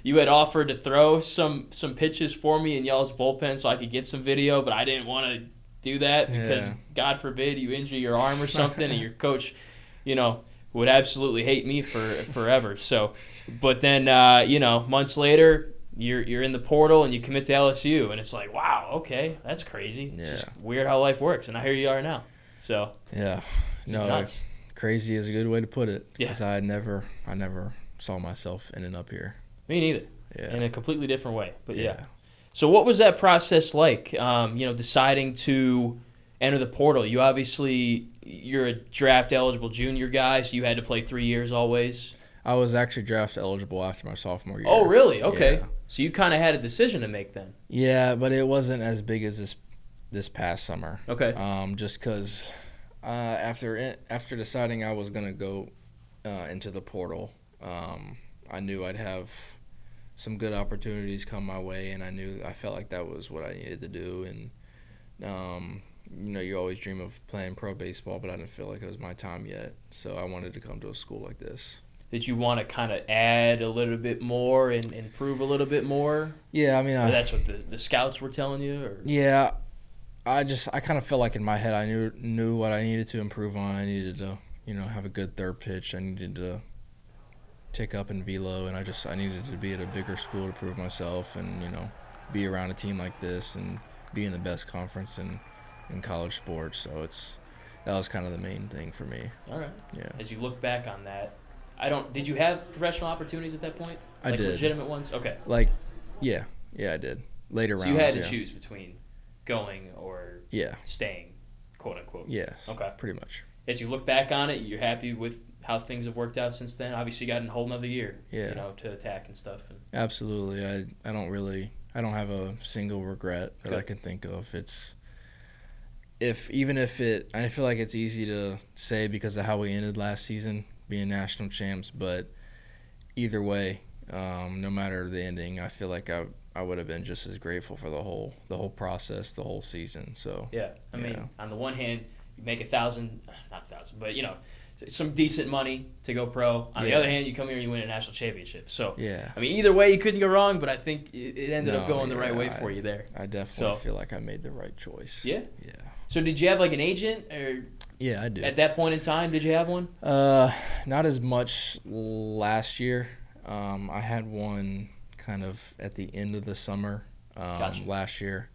you had offered to throw some pitches for me in y'all's bullpen so I could get some video, but I didn't want to do that because God forbid you injure your arm or something, and your coach, would absolutely hate me for forever. So, but then months later, you're in the portal and you commit to LSU, and it's like, wow, okay, that's crazy. Yeah. It's just weird how life works, and now here you are now. So yeah, no, nuts. Crazy is a good way to put it. Yeah. Because I never saw myself ending up here. Me neither. Yeah. In a completely different way. But yeah. So what was that process like? Deciding to enter the portal. You're a draft eligible junior guy, so you had to play 3 years always. I was actually draft eligible after my sophomore year. Oh, really? Okay. Yeah. So you kind of had a decision to make then. Yeah, but it wasn't as big as this past summer. Okay. Just because after deciding I was gonna go into the portal, I knew I'd have some good opportunities come my way, and I felt like that was what I needed to do. And you always dream of playing pro baseball, but I didn't feel like it was my time yet. So I wanted to come to a school like this. Did you want to kind of add a little bit more and improve a little bit more? Yeah, I mean, or that's what the scouts were telling you? Or? Yeah, I kind of felt like in my head I knew what I needed to improve on. I needed to, have a good third pitch. I needed to tick up in velo, and I needed to be at a bigger school to prove myself, and be around a team like this and be in the best conference in college sports. So that was kind of the main thing for me. All right. Yeah. As you look back on that, did you have professional opportunities at that point? I did. Legitimate ones? Okay. Yeah, I did. Later rounds. So you had to choose between going or yeah, staying, quote unquote. Yes. Okay. Pretty much. As you look back on it, you're happy with how things have worked out since then? Obviously, you got a whole nother year, to attack and stuff. Absolutely. I don't have a single regret that I can think of. I feel like it's easy to say because of how we ended last season, being national champs, but either way, no matter the ending, I feel like I would have been just as grateful for the whole process, the whole season. So yeah, I mean, on the one hand, you make not 1,000, but some decent money to go pro. On the other hand, you come here and you win a national championship. So yeah, I mean, either way, you couldn't go wrong. But I think it ended up going the right way for you there. I definitely feel like I made the right choice. Yeah. Yeah. So did you have like an agent or? Yeah, I did. At that point in time, did you have one? Not as much last year. I had one kind of at the end of the summer Gotcha. last year,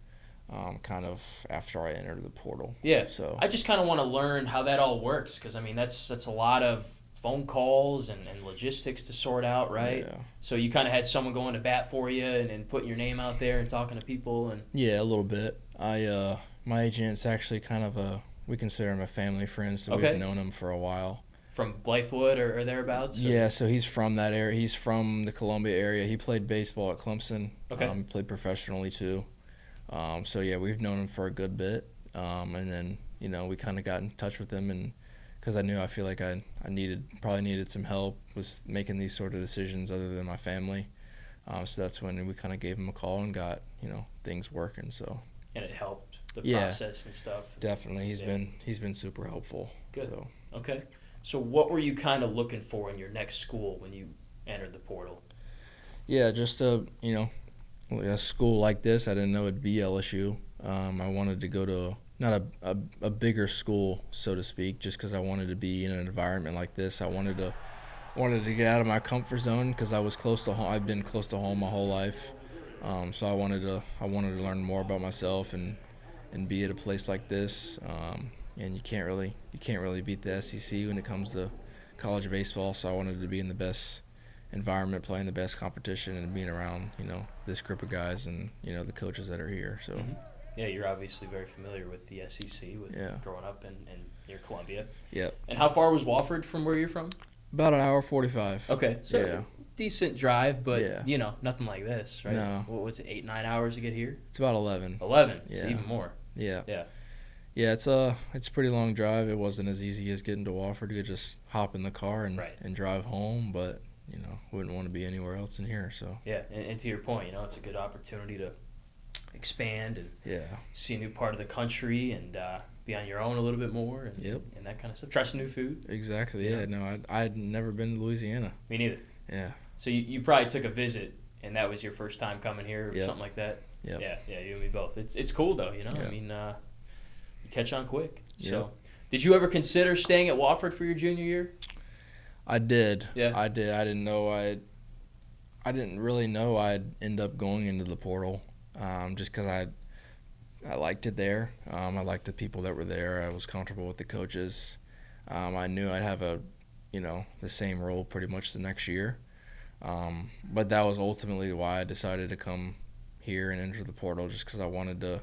kind of after I entered the portal. Yeah. So I just kind of want to learn how that all works because, I mean, that's a lot of phone calls and logistics to sort out, right? Yeah. So you kind of had someone going to bat for you and putting your name out there and talking to people. Yeah, a little bit. My agent's actually kind of we consider him a family friend, so Okay. we've known him for a while. From Blythewood or thereabouts? Or? Yeah, so he's from that area. He's from the Columbia area. He played baseball at Clemson. Okay. He played professionally too. So yeah, we've known him for a good bit. And then we kind of got in touch with him, and because I feel like I probably needed some help with making these sort of decisions other than my family. So that's when we kind of gave him a call and got things working. So. And it helped the Yeah, process and stuff. Definitely, he's been super helpful. Good. So. Okay. So what were you kind of looking for in your next school when you entered the portal? Yeah, just a school like this. I didn't know it'd be LSU. I wanted to go to not a bigger school, so to speak, just because I wanted to be in an environment like this. I wanted to get out of my comfort zone because I was close to home. I've been close to home my whole life. So I wanted to learn more about myself and be at a place like this. And you can't really beat the SEC when it comes to college baseball. So I wanted to be in the best environment, playing the best competition, and being around this group of guys and the coaches that are here. So. Mm-hmm. Yeah, you're obviously very familiar with the SEC with growing up in near Columbia. Yep. And how far was Wofford from where you're from? About an hour 45. Okay, so decent drive, but nothing like this, right? No. What was it, 8-9 hours to get here? It's about 11. 11, Yeah. so even more. Yeah. Yeah. Yeah, it's a pretty long drive. It wasn't as easy as getting to Wofford. You could just hop in the car and drive home, but wouldn't want to be anywhere else in here. So yeah, and to your point, it's a good opportunity to expand and see a new part of the country and be on your own a little bit more and that kind of stuff. Try some new food. Exactly. Yeah. No, I'd never been to Louisiana. Me neither. Yeah. So you probably took a visit and that was your first time coming here or something like that. Yep. Yeah, you and me both. It's cool though, Yep. I mean, you catch on quick. So, Yep. did you ever consider staying at Wofford for your junior year? I did. Yeah. I did. I didn't really know I'd end up going into the portal, just because I liked it there. I liked the people that were there. I was comfortable with the coaches. I knew I'd have the same role pretty much the next year. But that was ultimately why I decided to come here and enter the portal, just because I wanted to,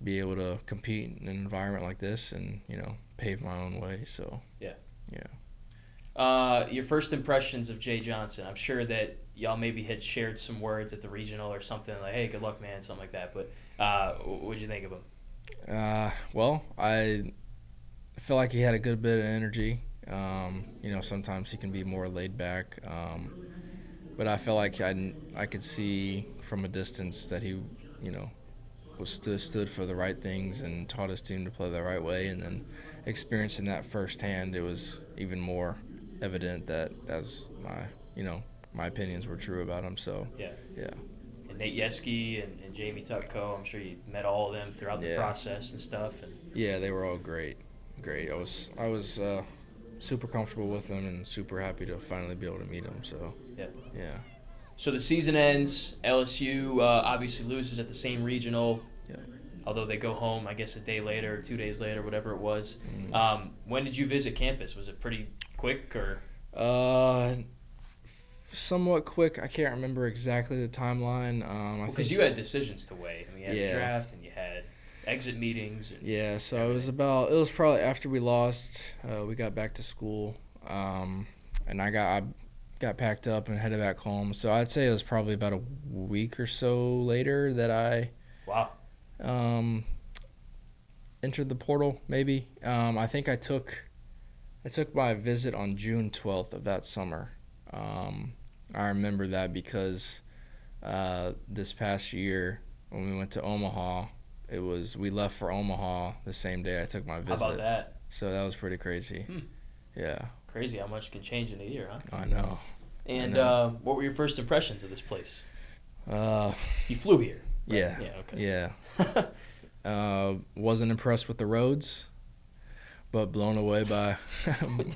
be able to compete in an environment like this and, pave my own way. So, yeah. Your first impressions of Jay Johnson. I'm sure that y'all maybe had shared some words at the regional or something like, hey, good luck, man, something like that. But what did you think of him? Well, I feel like he had a good bit of energy. Sometimes he can be more laid back. But I felt like I could see from a distance that he, stood for the right things and taught his team to play the right way. And then experiencing that firsthand, it was even more evident that my opinions were true about him. So yeah. And Nate Yeske and Jamie Tutko, I'm sure you met all of them throughout the process and stuff. And yeah, they were all great. I was super comfortable with them and super happy to finally be able to meet them. So yeah. So the season ends. LSU obviously loses at the same regional. Yeah. Although they go home, I guess, a day later or 2 days later, whatever it was. Mm-hmm. When did you visit campus? Was it pretty quick or? Somewhat quick. I can't remember exactly the timeline. Because you had decisions to weigh. I mean, you had the draft and you had exit meetings. And so everything. It was probably after we lost. We got back to school, and I got packed up and headed back home. So I'd say it was probably about a week or so later that I entered the portal. Maybe I think I took my visit on June 12th of that summer. I remember that because this past year when we went to Omaha, we left for Omaha the same day I took my visit. How about that? So that was pretty crazy. Yeah. Crazy how much can change in a year, huh? I know. And what were your first impressions of this place? You flew here. Right? Yeah. Yeah. Okay. Yeah. Wasn't impressed with the roads, but blown away by.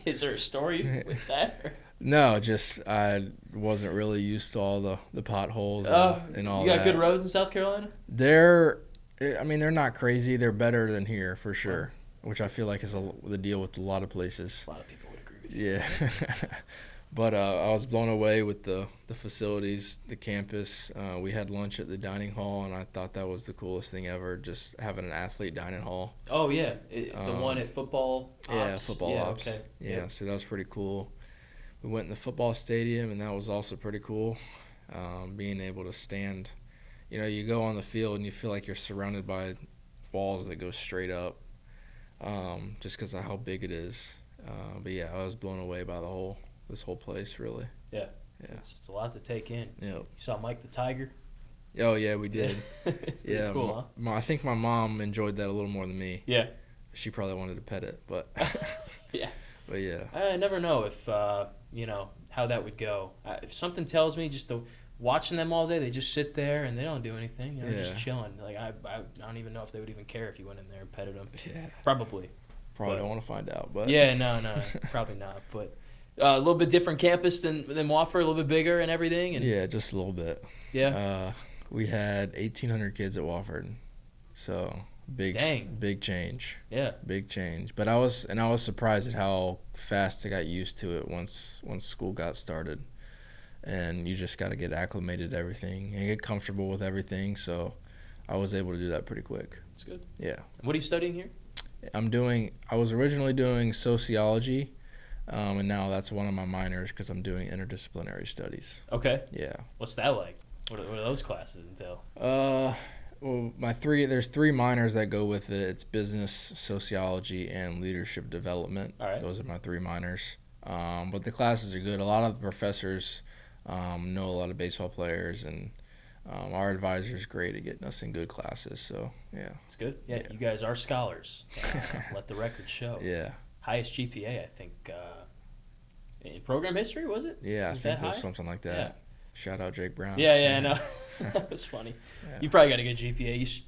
Is there a story with that? Or? No, just I wasn't really used to all the potholes and all that. You got good roads in South Carolina? They're not crazy. They're better than here for sure, which I feel like is the deal with a lot of places. A lot of people would agree with you. Yeah. But I was blown away with the facilities, the campus. We had lunch at the dining hall, and I thought that was the coolest thing ever, just having an athlete dining hall. Oh, yeah. The one at football ops? Yeah, football ops. Okay. Yeah, so that was pretty cool. We went in the football stadium, and that was also pretty cool, being able to stand. You go on the field, and you feel like you're surrounded by walls that go straight up, just because of how big it is. But, yeah, I was blown away by this whole place, really. Yeah. It's a lot to take in. Yeah. You saw Mike the Tiger? Oh, yeah, we did. Yeah. Cool, huh? I think my mom enjoyed that a little more than me. Yeah. She probably wanted to pet it, but. Yeah. But, yeah. I never know if, how that would go. If something tells me just watching them all day, they just sit there and they don't do anything. Just chilling. Like, I don't even know if they would even care if you went in there and petted them. Yeah. Probably don't want to find out, but. Yeah, no, probably not, but. A little bit different campus than Wofford, a little bit bigger and everything. And yeah, just a little bit. Yeah. We had 1,800 kids at Wofford, so big change. Yeah. Big change. But I was surprised at how fast I got used to it once school got started, and you just got to get acclimated to everything and get comfortable with everything. So I was able to do that pretty quick. That's good. Yeah. What are you studying here? I was originally doing sociology. And now that's one of my minors because I'm doing interdisciplinary studies. Okay. Yeah. What's that like? What do those classes entail? Well, there's 3 minors that go with it. It's business, sociology, and leadership development. All right. Those are my 3 minors. But the classes are good. A lot of the professors know a lot of baseball players, and our advisor is great at getting us in good classes. So, yeah. It's good. Yeah, you guys are scholars. Let the record show. Yeah. Highest GPA, I think, in program history, was it? Yeah, I think there's something like that. Yeah. Shout out Jake Brown. Yeah, I know. That's funny. Yeah. You probably got a good GPA. You should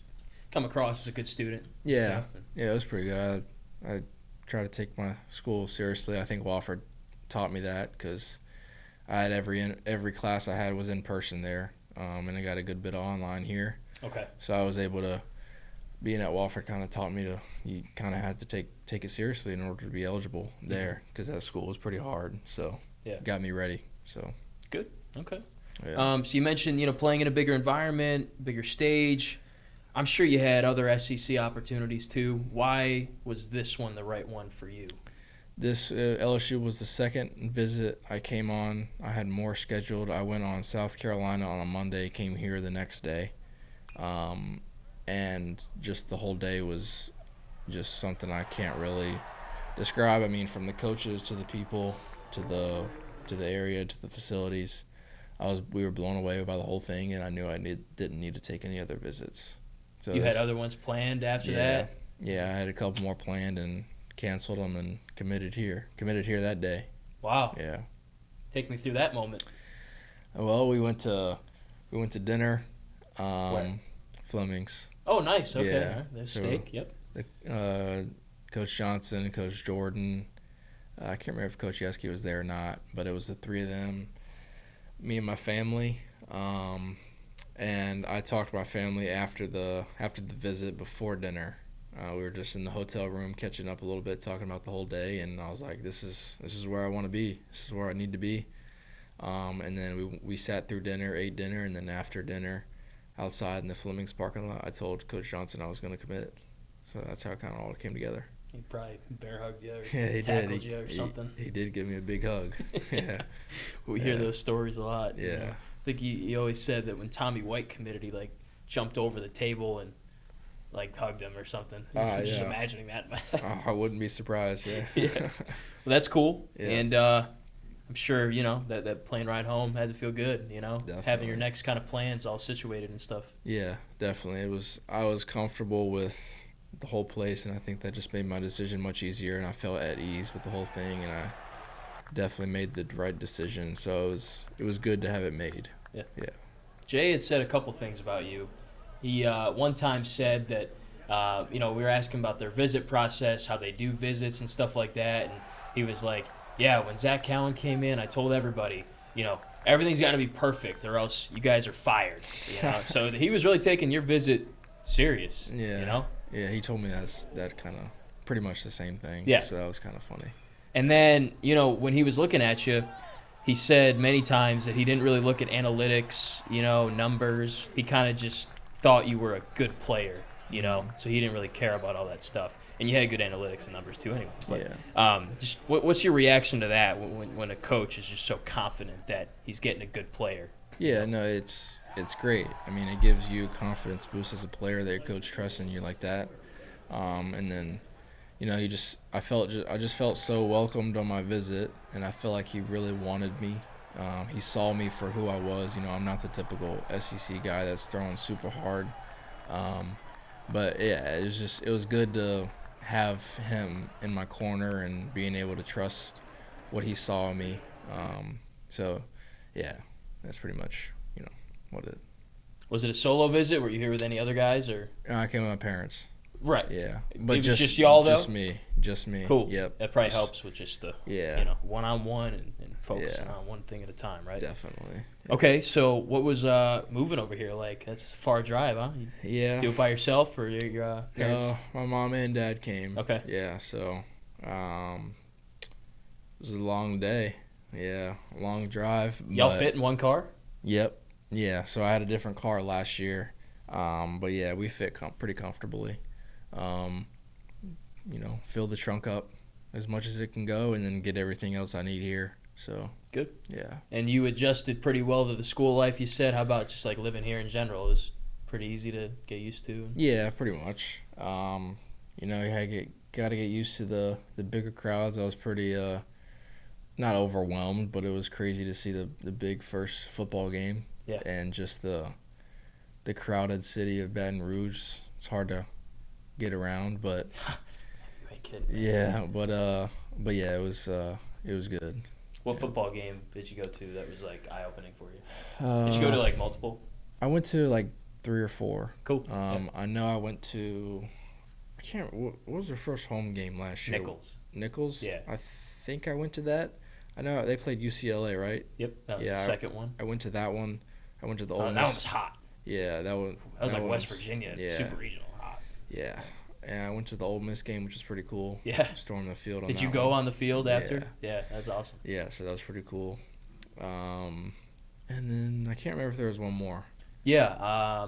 come across as a good student. Yeah, it was pretty good. I try to take my school seriously. I think Wofford taught me that because I had every class I had was in person there, and I got a good bit of online here. Okay. So I was able to, being at Wofford kind of taught me you kind of had to take it seriously in order to be eligible there because that school was pretty hard. So it got me ready. So good. Okay. Yeah. So you mentioned, playing in a bigger environment, bigger stage. I'm sure you had other SEC opportunities too. Why was this one the right one for you? This LSU was the second visit I came on. I had more scheduled. I went on South Carolina on a Monday, came here the next day. And just the whole day was just something I can't really describe. I mean, from the coaches to the people to the area to the facilities, we were blown away by the whole thing, and I knew I didn't need to take any other visits. So you had other ones planned after that? Yeah, I had a couple more planned and canceled them and committed here that day. Wow. Yeah. Take me through that moment. Well, we went to dinner. Where? Fleming's. Oh, nice. Okay. Yeah. Right. There's steak. Yep. Coach Johnson, Coach Jordan. I can't remember if Coach Yeske was there or not, but it was the three of them, me and my family. And I talked to my family after the visit before dinner. We were just in the hotel room catching up a little bit, talking about the whole day, and I was like, "This is where I want to be. This is where I need to be." And then we sat through dinner, ate dinner, and then after dinner, outside in the Fleming's parking lot, I told Coach Johnson I was going to commit. So that's how it kind of all came together. He probably bear hugged you or he tackled did. you or something. He did give me a big hug. Yeah. We hear those stories a lot. Yeah. I think he always said that when Tommy White committed, he jumped over the table and hugged him or something. Just imagining that. I wouldn't be surprised. Yeah. Yeah. Well, that's cool. Yeah. And I'm sure that plane ride home had to feel good. Definitely. Having your next kind of plans all situated and stuff. Yeah, definitely. I was comfortable with the whole place, and I think that just made my decision much easier, and I felt at ease with the whole thing, and I definitely made the right decision. So it was good to have it made. Yeah. Yeah. Jay had said a couple things about you. He one time said that we were asking about their visit process, how they do visits and stuff like that, and he was like, "Yeah, when Zac Cowan came in, I told everybody, everything's got to be perfect, or else you guys are fired." So he was really taking your visit serious. Yeah. Yeah, he told me that kind of pretty much the same thing. Yeah. So that was kind of funny. And then, when he was looking at you, he said many times that he didn't really look at analytics, numbers. He kind of just thought you were a good player, so he didn't really care about all that stuff. And you had good analytics and numbers too anyway. But, yeah. Just what's your reaction to that when a coach is just so confident that he's getting a good player? Yeah, no, it's great. I mean, it gives you confidence boost as a player that your coach trusts in you like that. And then, I just felt so welcomed on my visit, and I felt like he really wanted me. He saw me for who I was. I'm not the typical SEC guy that's throwing super hard. But yeah, it was good to have him in my corner and being able to trust what he saw in me. So yeah, that's pretty much what it. Was it a solo visit? Were you here with any other guys or? I came with my parents. Right. Yeah, but it was just y'all though. Just me. Cool. Yep. That probably helps with just the one-on-one and focusing on one thing at a time, right? Definitely. Yeah. Okay, so what was moving over here like? That's a far drive, huh? You do it by yourself or your parents? No, my mom and dad came. Okay. Yeah, so it was a long day. Yeah, a long drive. Y'all fit in one car? Yep. Yeah, so I had a different car last year. But yeah, we fit pretty comfortably. Fill the trunk up as much as it can go and then get everything else I need here. So good. Yeah. And you adjusted pretty well to the school life, you said. How about just living here in general? It was pretty easy to get used to. Yeah, pretty much. You got to get used to the bigger crowds. I was pretty not overwhelmed, but it was crazy to see the big first football game. Yeah. And just the crowded city of Baton Rouge. It's hard to get around, but you ain't kidding. Yeah, but yeah, it was good. What football game did you go to that was eye-opening for you? Did you go to multiple? I went to 3 or 4. Cool. I know I went to. I can't. What was their first home game last year? Nichols. Nichols. Yeah. I think I went to that. I know they played UCLA, right? Yep, that was the second one. I went to that one. I went to the Ole Miss. That one was hot. Yeah, that was like West Virginia, super regional hot. Yeah. And I went to the Ole Miss game, which was pretty cool. Yeah. Stormed the field on Did that you go one. on the field after? Yeah, that's awesome. Yeah, so that was pretty cool. And then I can't remember if there was one more. Yeah,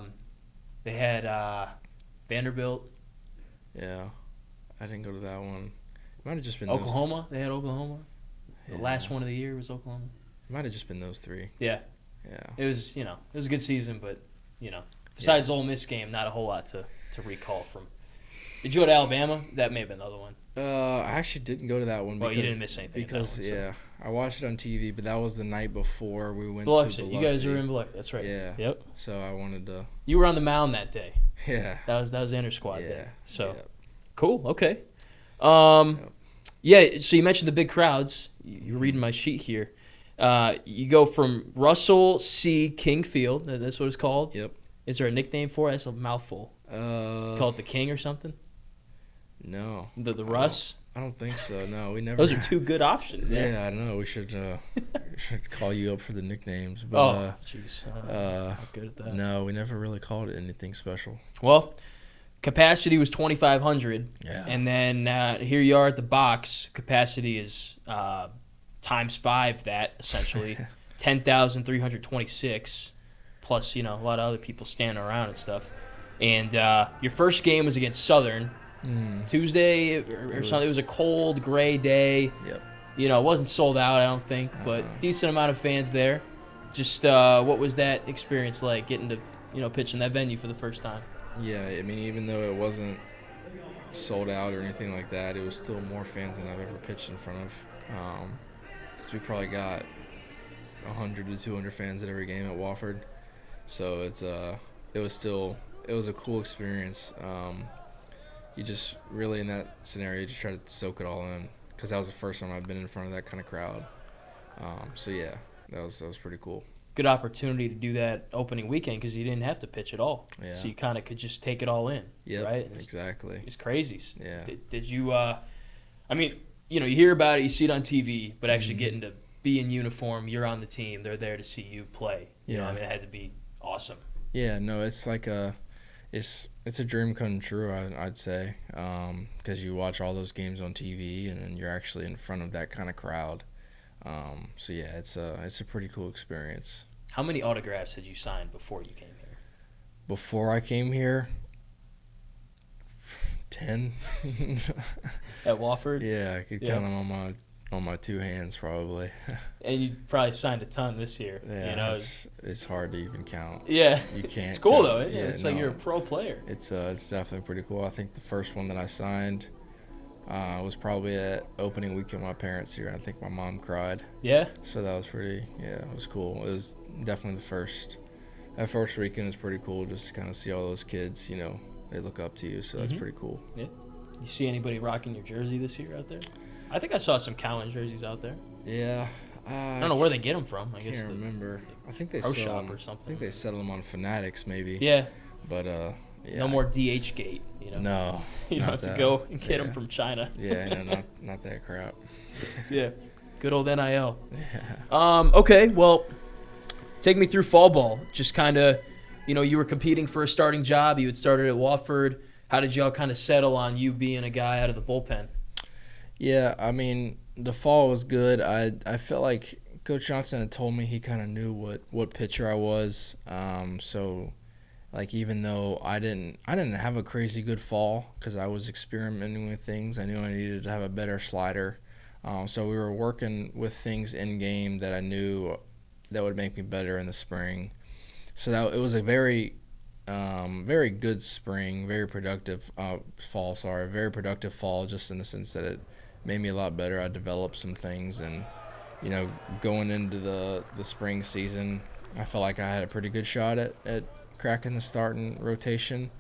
they had Vanderbilt. Yeah, I didn't go to that one. It might have just been Oklahoma. They had Oklahoma. Yeah. The last one of the year was Oklahoma. It might have just been those three. Yeah. Yeah. It was a good season, but besides Ole Miss game, not a whole lot to recall from. Did you go to Alabama? That may have been the other one. I actually didn't go to that one. Well, you didn't miss anything. Because I watched it on TV, but that was the night before we went Biloxi. to Biloxi. You guys were in Biloxi. That's right. Yeah. Yep. So I wanted to. You were on the mound that day. Yeah. That was inter squad day. So Yep. cool. Okay. Yeah. So you mentioned the big crowds. You're reading my sheet here. You go from Russell C. King Field. That's what it's called. Yep. Is there a nickname for it? That's a mouthful. Call it the King or something? No. The Russ? I don't think so. No, we never. Those are two good options. Yeah, I know. We should call you up for the nicknames. But, jeez. Not good at that. No, we never really called it anything special. Well, capacity was 2,500. Yeah. And then here you are at the box. Capacity is times 5 that, essentially. 10,326. Plus, a lot of other people standing around and stuff. And your first game was against Southern. Tuesday or something. It was a cold, gray day. Yep. It wasn't sold out, I don't think, but decent amount of fans there. Just what was that experience like, getting to pitch in that venue for the first time? Yeah, I mean, even though it wasn't sold out or anything like that, it was still more fans than I've ever pitched in front of. Because we probably got 100 to 200 fans at every game at Wofford. So it was a cool experience. You just really, in that scenario, you just try to soak it all in, because that was the first time I've been in front of that kind of crowd. So yeah, that was pretty cool. Good opportunity to do that opening weekend, because you didn't have to pitch at all. Yeah. So you kind of could just take it all in. Yeah, right? Exactly. It's crazy. Yeah. Did you? I mean, you hear about it, you see it on TV, but actually getting to be in uniform, you're on the team, they're there to see you play. Yeah. It had to be awesome. Yeah. No, it's like it's a dream come true, I'd say, because you watch all those games on TV and then you're actually in front of that kind of crowd. So yeah, it's a pretty cool experience. How many autographs had you signed before you came here? Before I came here, 10. At Wofford? Yeah, I could count them on my two hands probably. And you probably signed a ton this year. Yeah, it's hard to even count. Yeah, you can't. It's cool count. though. It's like you're a pro player. It's definitely pretty cool. I think the first one that I signed was probably at opening weekend. My parents here. I think my mom cried. Yeah. So that was it was cool. It was definitely the first. That first weekend is pretty cool, just to kind of see all those kids. They look up to you, so that's pretty cool. Yeah. You see anybody rocking your jersey this year out there? I think I saw some Cowan jerseys out there. Yeah. I don't know where they get them from. I guess can't remember. I think they pro sell shop them, or something. I think they sell them on Fanatics maybe. Yeah. But yeah. No more DH gate. No. You don't have to go and get them from China. Yeah. Not that crap. Yeah. Good old NIL. Yeah. Okay. Well, take me through fall ball. Just kind of, you were competing for a starting job. You had started at Wofford. How did y'all kind of settle on you being a guy out of the bullpen? Yeah, I mean, the fall was good. I felt like Coach Johnson had told me he kind of knew what pitcher I was. So, like, even though I didn't have a crazy good fall because I was experimenting with things, I knew I needed to have a better slider. So we were working with things in game that I knew that would make me better in the spring. So it was a very good spring, very productive fall. Very productive fall, just in the sense that it made me a lot better. I developed some things, and going into the spring season, I felt like I had a pretty good shot at cracking the starting rotation.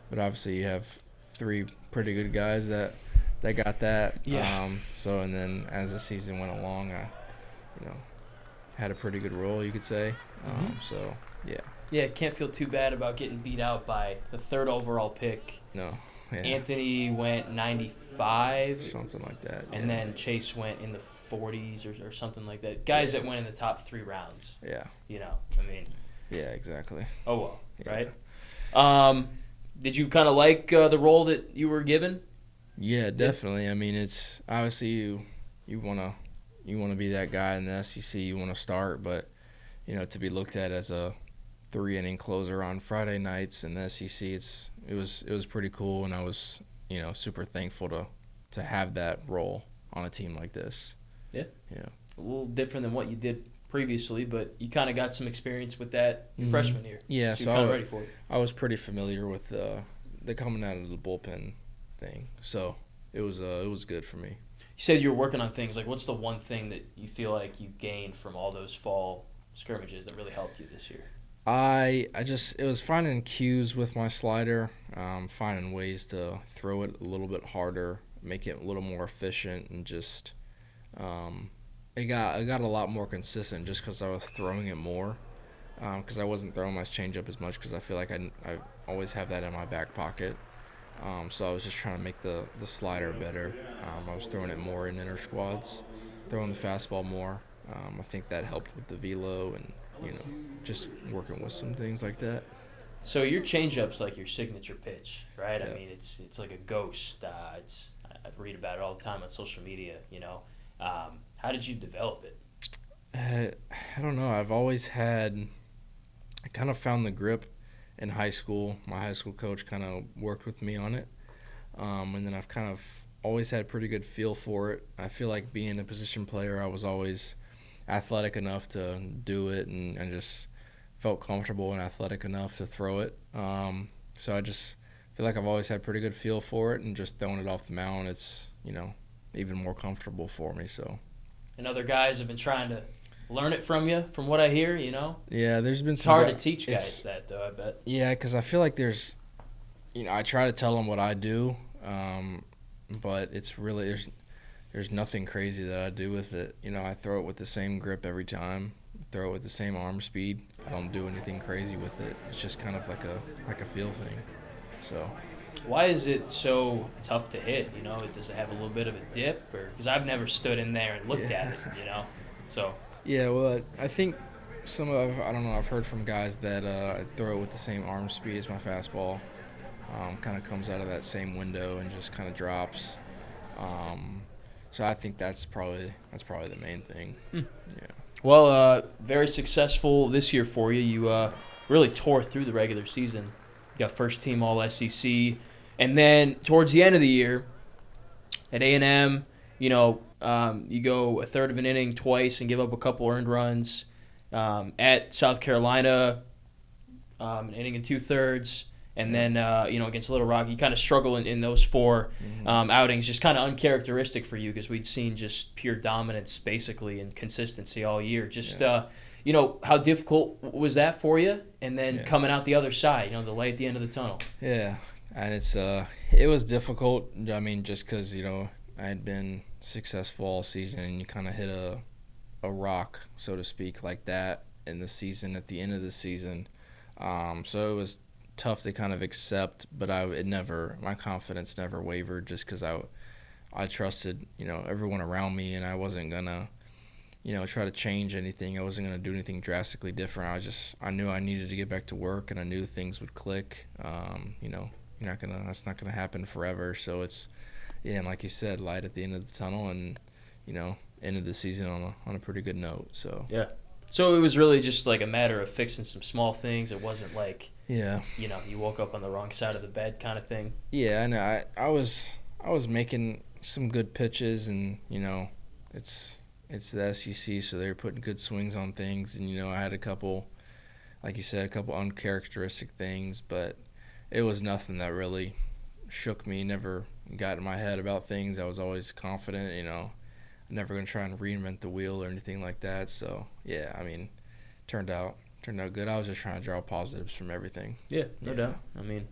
But obviously, you have 3 pretty good guys that got that. Yeah. And then as the season went along, I had a pretty good role, you could say. So yeah. Yeah, can't feel too bad about getting beat out by the 3rd overall pick. No. Yeah. Anthony went 95. Something like that. And then Chase went in the 40s or something like that. Guys that went in the top 3 rounds. Yeah. I mean. Yeah, exactly. Oh, well, Yeah. right? Did you kind of like the role that you were given? Yeah, definitely. I mean, it's obviously you want to be that guy in the SEC. You want to start, but to be looked at as a 3-inning closer on Friday nights in the SEC, it was pretty cool, and I was super thankful to have that role on a team like this. Yeah. Yeah. A little different than what you did previously, but you kind of got some experience with that your freshman year. Yeah, so you're kind of ready for it. I was pretty familiar with the coming out of the bullpen thing, so it was good for me. You said you were working on things. Like, what's the one thing that you feel like you gained from all those fall scrimmages that really helped you this year? It was finding cues with my slider, finding ways to throw it a little bit harder, make it a little more efficient, and just it got a lot more consistent just because I was throwing it more, because I wasn't throwing my changeup as much because I feel like I always have that in my back pocket. So I was just trying to make the slider better. I was throwing it more in inner squads, throwing the fastball more. I think that helped with the velo and just working with some things like that. So your changeup's like your signature pitch, right? Yeah. I mean, it's like a ghost. I read about it all the time on social media. How did you develop it? I don't know. I kind of found the grip in high school. My high school coach kind of worked with me on it, and then I've kind of always had pretty good feel for it. I feel like being a position player, I was always athletic enough to do it, and just felt comfortable and athletic enough to throw it. So I just feel like I've always had pretty good feel for it, and just throwing it off the mound, it's even more comfortable for me. So. And other guys have been trying to learn it from you, from what I hear. Yeah, there's been. It's hard to teach guys that, though. I bet. Yeah, because I feel like there's, I try to tell them what I do, but it's really there's nothing crazy that I do with it. I throw it with the same grip every time, throw it with the same arm speed. I don't do anything crazy with it. It's just kind of like a feel thing. So. Why is it so tough to hit? Does it have a little bit of a dip, or because I've never stood in there and looked at it, So. Yeah, well, I think I don't know. I've heard from guys that I throw it with the same arm speed as my fastball. Kind of comes out of that same window and just kind of drops. So I think that's probably the main thing. Yeah. Well, very successful this year for you. You really tore through the regular season. You got first team All SEC, and then towards the end of the year, at A&M, you go a third of an inning twice and give up a couple earned runs. At South Carolina, an inning and 2/3, and then against Little Rock, you kind of struggle in those 4 outings. Just kind of uncharacteristic for you because we'd seen just pure dominance basically and consistency all year. Just how difficult was that for you? And then coming out the other side, the light at the end of the tunnel. Yeah, and it was difficult. I mean, just because I had been successful all season, and you kind of hit a rock, so to speak, like that in the season at the end of the season. So it was tough to kind of accept, but my confidence never wavered just because I trusted everyone around me, and I wasn't gonna try to change anything. I wasn't gonna do anything drastically different. I knew I needed to get back to work, and I knew things would click. That's not gonna happen forever. So it's and like you said, light at the end of the tunnel, and ended the season on a pretty good note. So yeah. So it was really just like a matter of fixing some small things. It wasn't like you woke up on the wrong side of the bed kind of thing. Yeah, I know. I was making some good pitches, and it's the SEC, so they were putting good swings on things, and I had a couple, like you said, a couple uncharacteristic things, but it was nothing that really shook me. Never got in my head about things. I was always confident, never gonna try and reinvent the wheel or anything like that. So yeah, I mean, turned out good. I was just trying to draw positives from everything. Yeah, no doubt. I mean,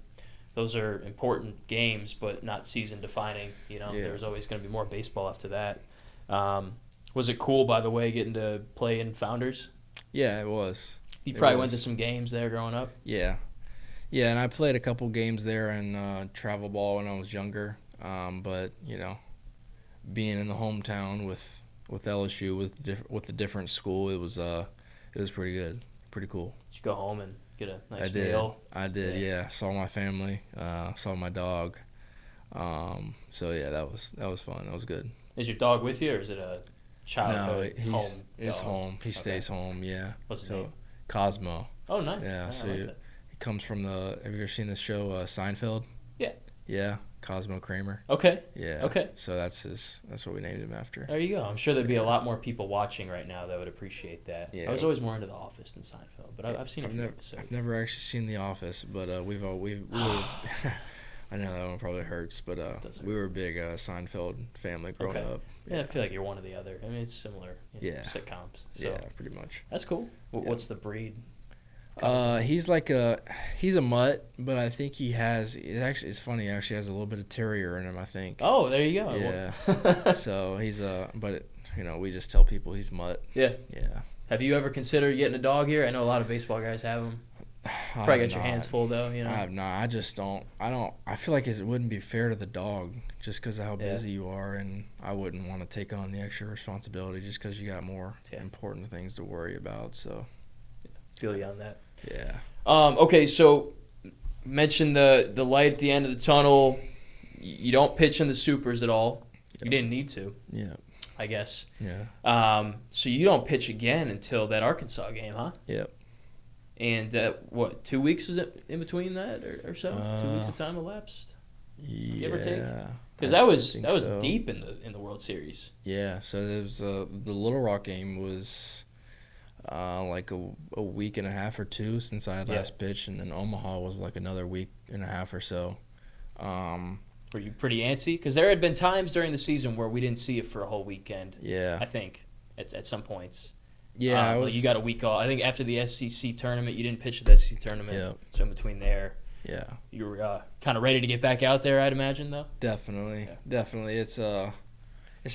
those are important games, but not season defining. There's always going to be more baseball after that. Was it cool, by the way, getting to play in Founders? Yeah, it was. You probably went to some games there growing up? Yeah, and I played a couple games there in travel ball when I was younger. But being in the hometown with with LSU with a different school. It was pretty good, pretty cool. Did you go home and get a nice meal? meal? I did. Yeah. Saw my family. Saw my dog. So yeah, that was fun. That was good. Is your dog with you, or is it a childhood home? It's home. He stays home. Yeah. What's his name? Cosmo. Oh, nice. Yeah. I So like that. he comes from the. Have you ever seen the show Seinfeld? Yeah. Yeah. Cosmo Kramer. Okay. Yeah. Okay. So that's what we named him after. There you go. I'm sure there'd be a lot more people watching right now that would appreciate that. Yeah. I was always more into The Office than Seinfeld, but I've seen a few episodes. I've never actually seen The Office, but we were. I know that one probably hurts, but we were a big Seinfeld family growing up. Yeah, I feel like you're one or the other. I mean, it's similar. Sitcoms. So. Yeah, pretty much. That's cool. What's the breed? He's a mutt, but I think it's funny. He actually has a little bit of terrier in him, I think. Oh, there you go. Yeah. So he's we just tell people he's mutt. Yeah. Yeah. Have you ever considered getting a dog here? I know a lot of baseball guys have them. Probably got your hands full though, you know. I have not. I just don't. I feel like it wouldn't be fair to the dog just because of how busy you are, and I wouldn't want to take on the extra responsibility just because you got more important things to worry about. So. Feel you on that. Yeah. Okay, so mention the light at the end of the tunnel. You don't pitch in the supers at all. Yep. You didn't need to. Yeah. I guess. Yeah. So you don't pitch again until that Arkansas game, huh? Yep. And 2 weeks is it in between that or so? 2 weeks of time elapsed. Give or take. Because that was deep in the World Series. Yeah. So there was the Little Rock game was. Like a week and a half or two since I had last pitched, and then Omaha was like another week and a half or so. Were you pretty antsy? Because there had been times during the season where we didn't see it for a whole weekend. Yeah. I think at some points. Yeah, you got a week off. I think after the SEC tournament, you didn't pitch at the SEC tournament. Yep. So in between there, you were kind of ready to get back out there, I'd imagine, though. Definitely. It's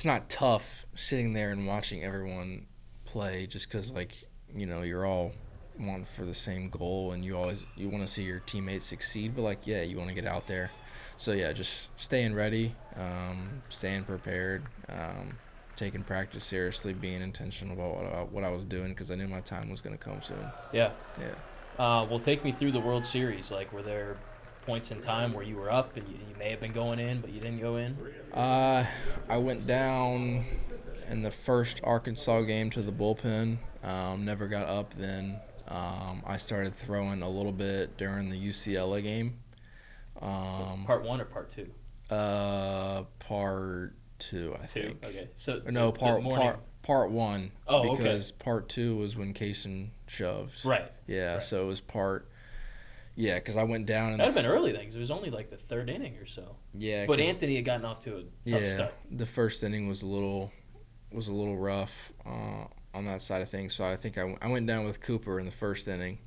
not tough sitting there and watching everyone play just because you're all wanting for the same goal and you want to see your teammates succeed, but you want to get out there. So just staying ready, staying prepared, taking practice seriously, being intentional about what I was doing because I knew my time was going to come soon. Yeah. Well, take me through the World Series. Were there points in time where you were up and you may have been going in but you didn't go in? I went down in the first Arkansas game to the bullpen, never got up then. I started throwing a little bit during the UCLA game. Part 1 or part 2? Part 2, I think. Okay. So part 1. Oh, because part 2 was when Kaysen shoved. Right. Yeah, right. So it was part. Yeah, because I went down. That would have been early then, because it was only the third inning or so. Yeah. But Anthony had gotten off to a tough start. The first inning was a little rough on that side of things. So I think I went down with Cooper in the first inning,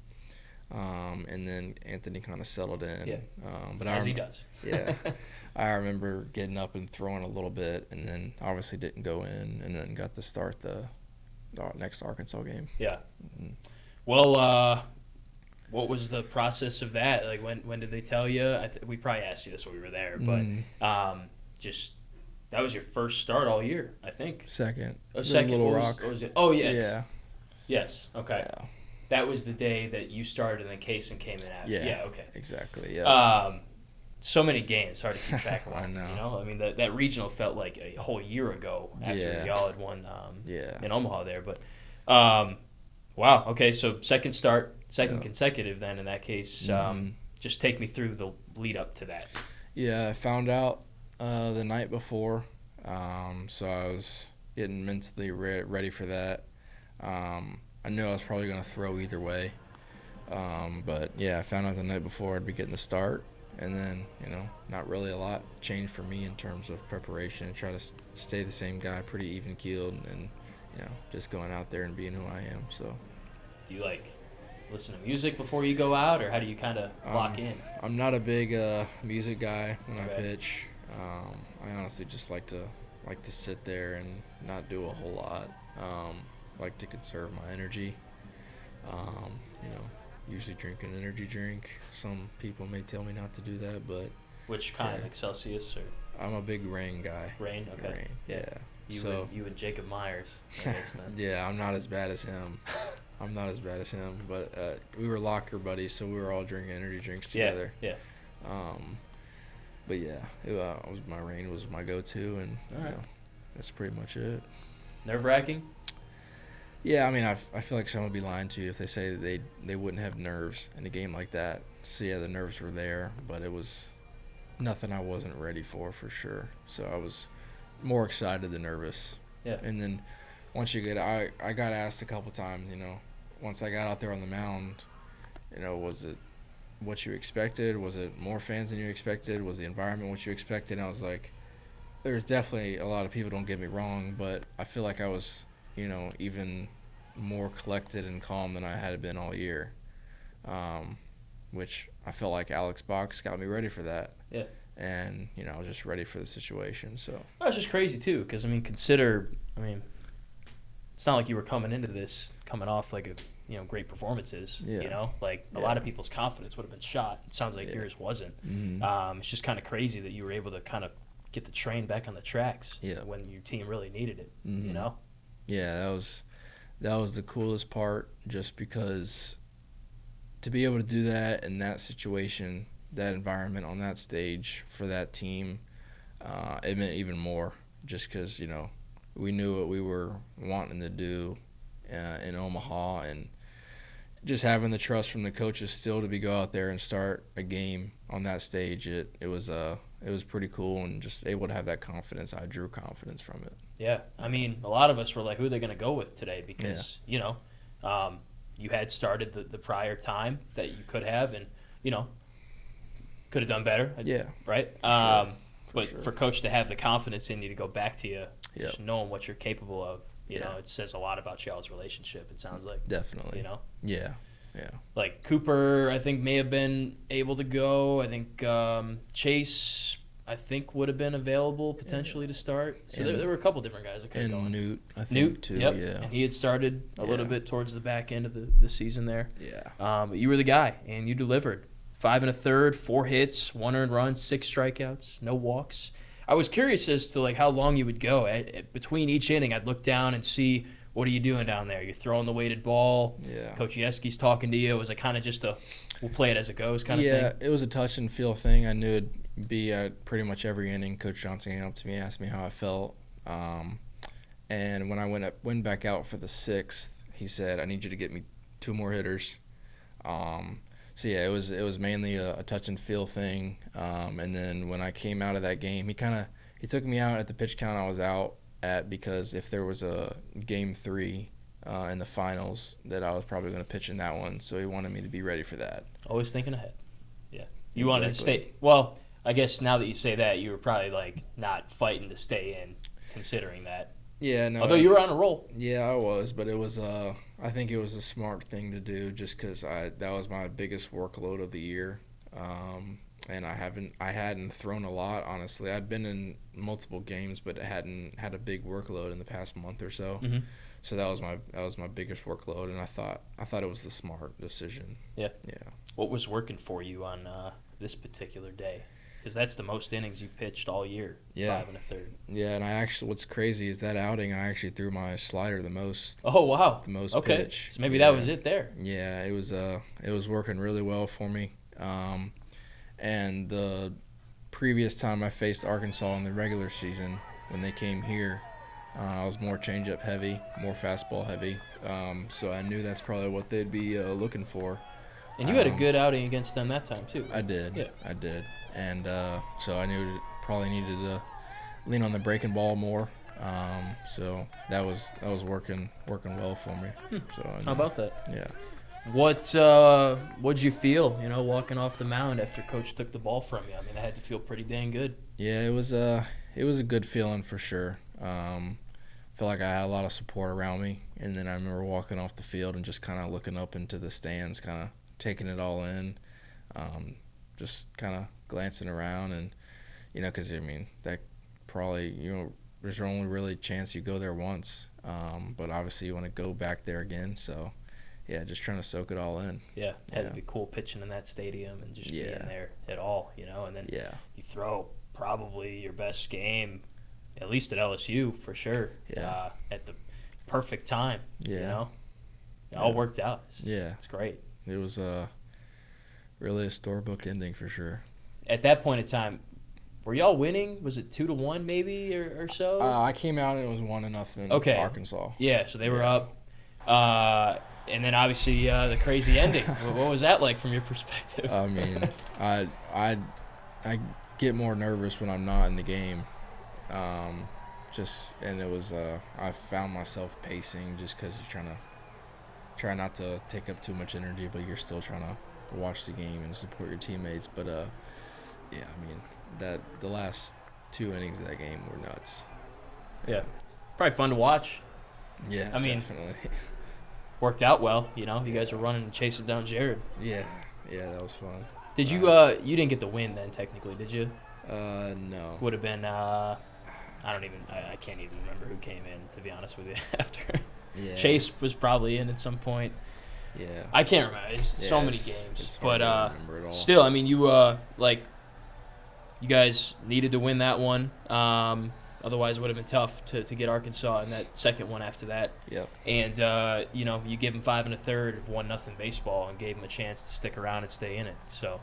and then Anthony kind of settled in. Yeah. But as he does. Yeah. I remember getting up and throwing a little bit, and then obviously didn't go in, and then got to start the next Arkansas game. Yeah. Mm-hmm. Well, what was the process of that? When did they tell you? We probably asked you this when we were there, but just. That was your first start all year, I think. Second. Second. Little Rock. What was it? Oh, yes. Yeah. Yes. Okay. Yeah. That was the day that you started and then Kaysen came in after. Yeah. Okay. Exactly. Yeah. So many games, hard to keep track of. I know. I mean, that regional felt like a whole year ago after y'all had won in Omaha there. But, wow. Okay, so second consecutive then in that case. Just take me through the lead up to that. Yeah, I found out the night before, so I was getting mentally ready for that. I knew I was probably going to throw either way, but I found out the night before I'd be getting the start, and then not really a lot changed for me in terms of preparation and try to stay the same guy, pretty even keeled, and just going out there and being who I am. So, do you listen to music before you go out, or how do you kind of lock in? I'm not a big music guy when I pitch. I honestly just like to sit there and not do a whole lot. Like to conserve my energy. Usually drink an energy drink. Some people may tell me not to do that, but which kind? Celsius or? I'm a big Reign guy. Reign, okay. Reign, yeah. You and Jacob Myers, I guess, then. Yeah, I'm not as bad as him. But we were locker buddies, so we were all drinking energy drinks together. Yeah. But yeah, my rain was my go-to, and that's pretty much it. Nerve-wracking? Yeah, I mean, I feel like someone would be lying to you if they say that they wouldn't have nerves in a game like that. So yeah, the nerves were there, but it was nothing I wasn't ready for sure. So I was more excited than nervous. Yeah. And then once you I got asked a couple times, once I got out there on the mound, was it what you expected? Was it more fans than you expected? Was the environment what you expected? And I was like, there's definitely a lot of people, don't get me wrong, but I feel like I was, even more collected and calm than I had been all year, which I felt like Alex Box got me ready for that. Yeah. And, I was just ready for the situation. So it's just crazy, too, because, it's not like you were coming off like great performances, Yeah. A lot of people's confidence would have been shot. It sounds like yours wasn't. Mm-hmm. It's just kind of crazy that you were able to kind of get the train back on the tracks when your team really needed it, Mm-hmm. Yeah, that was the coolest part, just because to be able to do that in that situation, that environment on that stage for that team, it meant even more, just because, we knew what we were wanting to do in Omaha, and just having the trust from the coaches still to go out there and start a game on that stage, it was pretty cool, and just able to have that confidence. I drew confidence from it. Yeah, a lot of us were like, who are they going to go with today? Because, you had started the prior time that you could have, and, could have done better. Yeah. Right? Sure. But sure. For Coach to have the confidence in you to go back to you, Yep. just knowing what you're capable of, Yeah. it says a lot about y'all's relationship, it sounds like. Definitely. Yeah. Like Cooper, I think, may have been able to go. I think Chase, I think, would have been available potentially to start. So there were a couple different guys that could have gone. And Newt, I think, too. Yep. Yeah. And he had started a little bit towards the back end of the season there. Yeah. But you were the guy, and you delivered. 5 1/3, 4 hits, 1 earned run, 6 strikeouts, no walks. I was curious as to how long you would go. Between each inning, I'd look down and see, what are you doing down there? You're throwing the weighted ball. Yeah. Coach Yeski's talking to you. Was it kind of just we'll play it as it goes kind of thing? Yeah, it was a touch and feel thing. I knew it'd be at pretty much every inning. Coach Johnson came up to me, asked me how I felt. And when I went back out for the 6th, he said, I need you to get me 2 more hitters. So yeah, it was mainly a touch and feel thing. And then when I came out of that game, he took me out at the pitch count I was out at, because if there was a game 3 in the finals, that I was probably going to pitch in that one. So he wanted me to be ready for that. Always thinking ahead. Yeah. You wanted to stay. Well, I guess now that you say that, you were probably not fighting to stay in, considering that. Yeah, no. Although you were on a roll. Yeah, I was, but it was I think it was a smart thing to do, just because that was my biggest workload of the year, and I hadn't thrown a lot, honestly. I'd been in multiple games, but I hadn't had a big workload in the past month or so. Mm-hmm. So that was my biggest workload, and I thought it was the smart decision. Yeah. Yeah. What was working for you on this particular day? Because that's the most innings you pitched all year. Yeah. 5 1/3. Yeah, and what's crazy is that outing, I actually threw my slider the most. Oh wow. The most okay. pitch. So maybe that was it there. Yeah, it was working really well for me. And the previous time I faced Arkansas in the regular season, when they came here, I was more changeup heavy, more fastball heavy. So I knew that's probably what they'd be looking for. And you had a good outing against them that time too. I did. Yeah. I did. And so I knew it probably needed to lean on the breaking ball more. So that was working well for me. So how about that? Yeah. What'd you feel, walking off the mound after Coach took the ball from you? I had to feel pretty dang good. Yeah, it was a good feeling for sure. Felt like I had a lot of support around me, and then I remember walking off the field and just kind of looking up into the stands, kind of taking it all in, just kind of glancing around, and because that probably there's only really a chance you go there once, but obviously you want to go back there again, so. Yeah, just trying to soak it all in. Yeah, had to be cool pitching in that stadium and just being there at all, and then you throw probably your best game at least at LSU for sure. Yeah. At the perfect time. Yeah. You know, it all worked out. It's great. It was really a storybook ending for sure. At that point in time, were y'all winning? Was it 2-1 maybe or so? I came out and it was 1-0. Okay. Arkansas. Yeah, so they were up. And then obviously the crazy ending. What was that like from your perspective? I mean, I get more nervous when I'm not in the game. And it was I found myself pacing just because you're try not to take up too much energy, but you're still trying to watch the game and support your teammates. But yeah, I mean the last 2 innings of that game were nuts. Yeah, probably fun to watch. Yeah, I mean, definitely. Worked out well. You know, you guys were running and chasing down Jared. Yeah, that was fun. Did you you didn't get the win then technically, did you? No. Would have been I can't even remember who came in, to be honest with you, after. Yeah. Chase was probably in at some point. Yeah. I can't remember. It's so many games. It's hard to remember it all. Still, I mean, you guys needed to win that one. Otherwise, it would have been tough to get Arkansas in that second one after that. Yep. And you give them 5 1/3 of 1-0 baseball and gave them a chance to stick around and stay in it. So,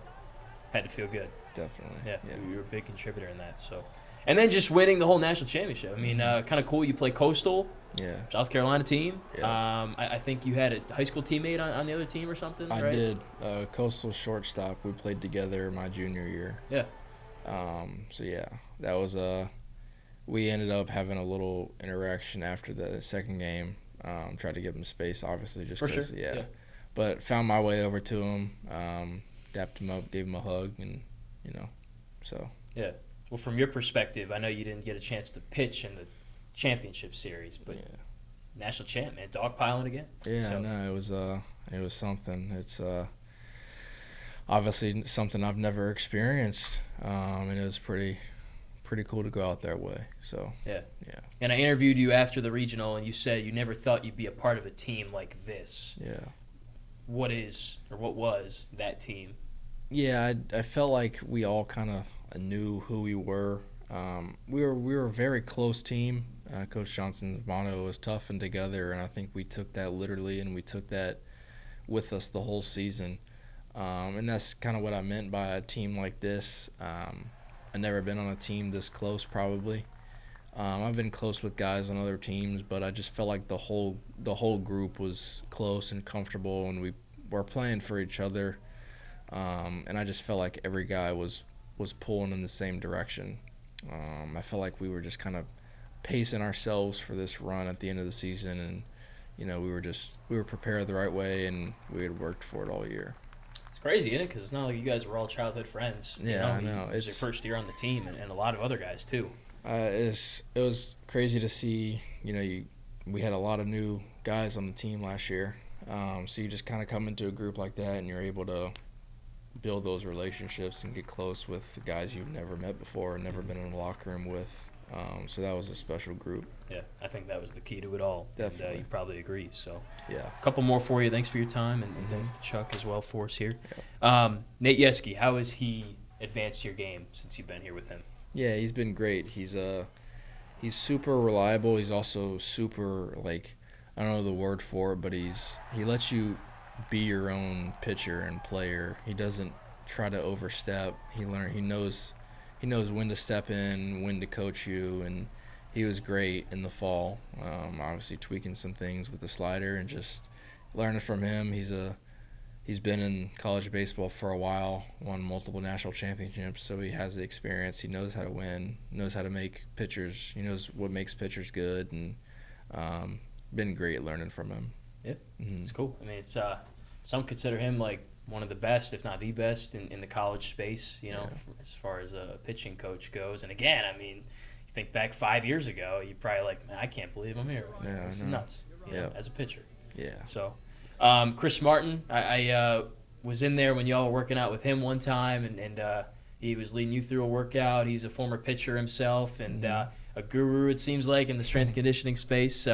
had to feel good. Definitely. Yeah. You were a big contributor in that. So, and then just winning the whole national championship. I mean, kind of cool. You play Coastal. Yeah. South Carolina team. Yeah. I think you had a high school teammate on the other team or something, right? I did. Coastal shortstop. We played together my junior year. Yeah. So, yeah, that was we ended up having a little interaction after the second game. Tried to give him space, obviously, just because. Sure. Yeah. But found my way over to him, dapped him up, gave him a hug, and, so. Yeah. Well, from your perspective, I know you didn't get a chance to pitch in the championship series, but national champ, man, dogpiling again. Yeah, so. No, it was something. It's obviously something I've never experienced, and it was pretty cool to go out that way. So yeah. And I interviewed you after the regional, and you said you never thought you'd be a part of a team like this. Yeah. What was that team? Yeah, I felt like we all kind of knew who we were. We were a very close team. Coach Johnson's motto was tough and together, and I think we took that literally, and we took that with us the whole season. And that's kind of what I meant by a team like this. I've never been on a team this close, probably. I've been close with guys on other teams, but I just felt like the whole group was close and comfortable, and we were playing for each other. And I just felt like every guy was pulling in the same direction. I felt like we were just kind of pacing ourselves for this run at the end of the season, and we were prepared the right way, and we had worked for it all year. It's crazy, isn't it? Because it's not like you guys were all childhood friends. Yeah, I know. It was your first year on the team, and a lot of other guys too. It was crazy to see. We had a lot of new guys on the team last year, so you just kind of come into a group like that, and you're able to build those relationships and get close with the guys you've never met before and never been in a locker room with. So that was a special group. Yeah, I think that was the key to it all. Definitely. And, you probably agree. So yeah, a couple more for you. Thanks for your time, and thanks to Chuck as well for us here. Yep. Nate Yeski, how has he advanced your game since you've been here with him? Yeah, he's been great. He's super reliable. He's also super, I don't know the word for it, but he lets you be your own pitcher and player. He doesn't try to overstep. He knows when to step in, when to coach you, and he was great in the fall. Obviously tweaking some things with the slider and just learning from him. He's been in college baseball for a while, won multiple national championships, so he has the experience. He knows how to win, knows how to make pitchers. He knows what makes pitchers good, and been great learning from him. Yeah, It's cool. I mean, it's some consider him like one of the best, if not the best, in the college space, as far as a pitching coach goes. And again, I mean, you think back 5 years ago, you're probably like, man, I can't believe I'm here. Yeah, this is nuts, as a pitcher. Yeah. So, Chris Martin, I was in there when y'all were working out with him one time, and he was leading you through a workout. He's a former pitcher himself, and a guru, it seems like, in the strength and conditioning space.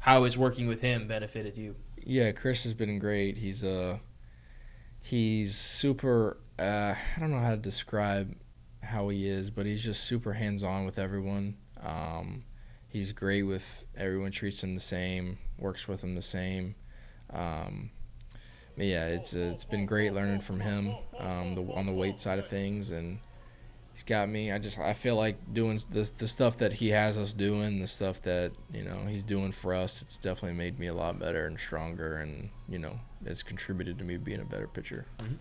How has working with him benefited you? Yeah, Chris has been great. He's super, I don't know how to describe how he is, but he's just super hands-on with everyone. He's great with everyone, treats him the same, works with him the same. But yeah, it's been great learning from him on the weight side of things, and he's got me. I feel like doing the stuff that he has us doing, the stuff that he's doing for us. It's definitely made me a lot better and stronger, and it's contributed to me being a better pitcher. Mm-hmm.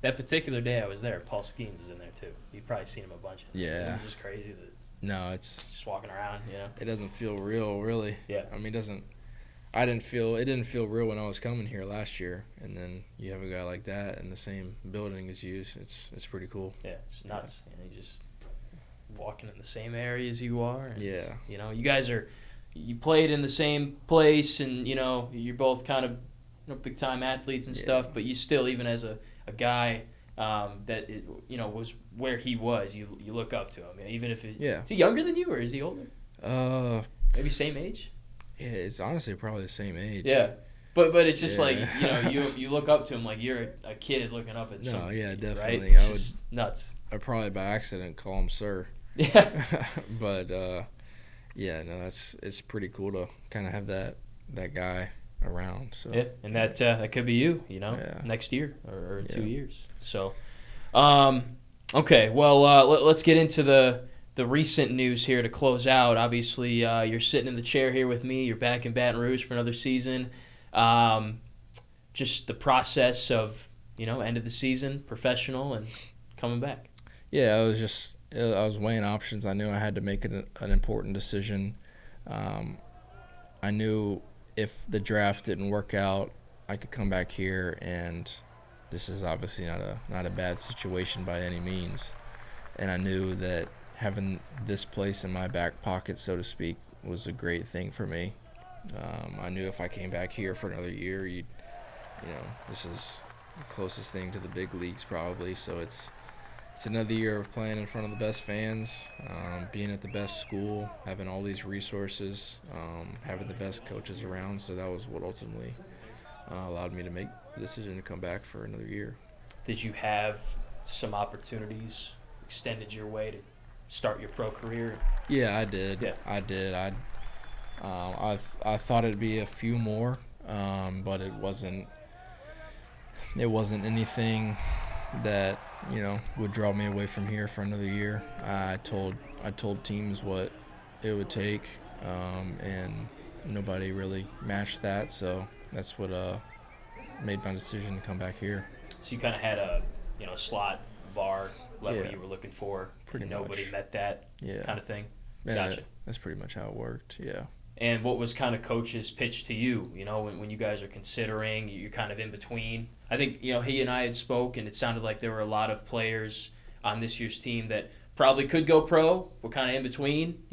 That particular day I was there, Paul Skeens was in there too. You've probably seen him a bunch. Yeah. It's just crazy that it's just walking around. It doesn't feel real, really. Yeah. I mean, it didn't feel real when I was coming here last year, and then you have a guy like that in the same building as you. It's pretty cool. Yeah, it's nuts. You just walking in the same area as you are. And yeah. You guys you played in the same place, and you're both kind of big time athletes and stuff. But you still, even as a guy that was where he was, you look up to him. Even if is he younger than you or is he older? Maybe same age. Yeah, it's honestly probably the same age. Yeah, but it's just like you look up to him like you're a kid looking up at somebody. No, yeah, definitely. Right? It's just nuts. I'd probably by accident call him sir. Yeah. But it's pretty cool to kind of have that guy around. So yeah, and that could be you. Next year or 2 years. So, okay. Well, let's get into the recent news here to close out. Obviously, you're sitting in the chair here with me. You're back in Baton Rouge for another season. Just the process of, end of the season, professional, and coming back. Yeah, I was weighing options. I knew I had to make an important decision. I knew if the draft didn't work out, I could come back here, and this is obviously not a bad situation by any means. And I knew that having this place in my back pocket, so to speak, was a great thing for me. I knew if I came back here for another year, this is the closest thing to the big leagues probably. So it's another year of playing in front of the best fans, being at the best school, having all these resources, having the best coaches around. So that was what ultimately allowed me to make the decision to come back for another year. Did you have some opportunities extended your way to start your pro career? Yeah, I did. Yeah. I did. I thought it'd be a few more, but it wasn't anything that would draw me away from here for another year. I told teams what it would take, and nobody really matched that. So that's what made my decision to come back here. So you kind of had a slot bar level you were looking for. Pretty Nobody much. met that kind of thing. Yeah, Gotcha. That's pretty much how it worked. Yeah. And what was kind of coach's pitch to you? When you guys are considering, you're kind of in between. I think he and I had spoke, and it sounded like there were a lot of players on this year's team that probably could go pro. We're kind of in between.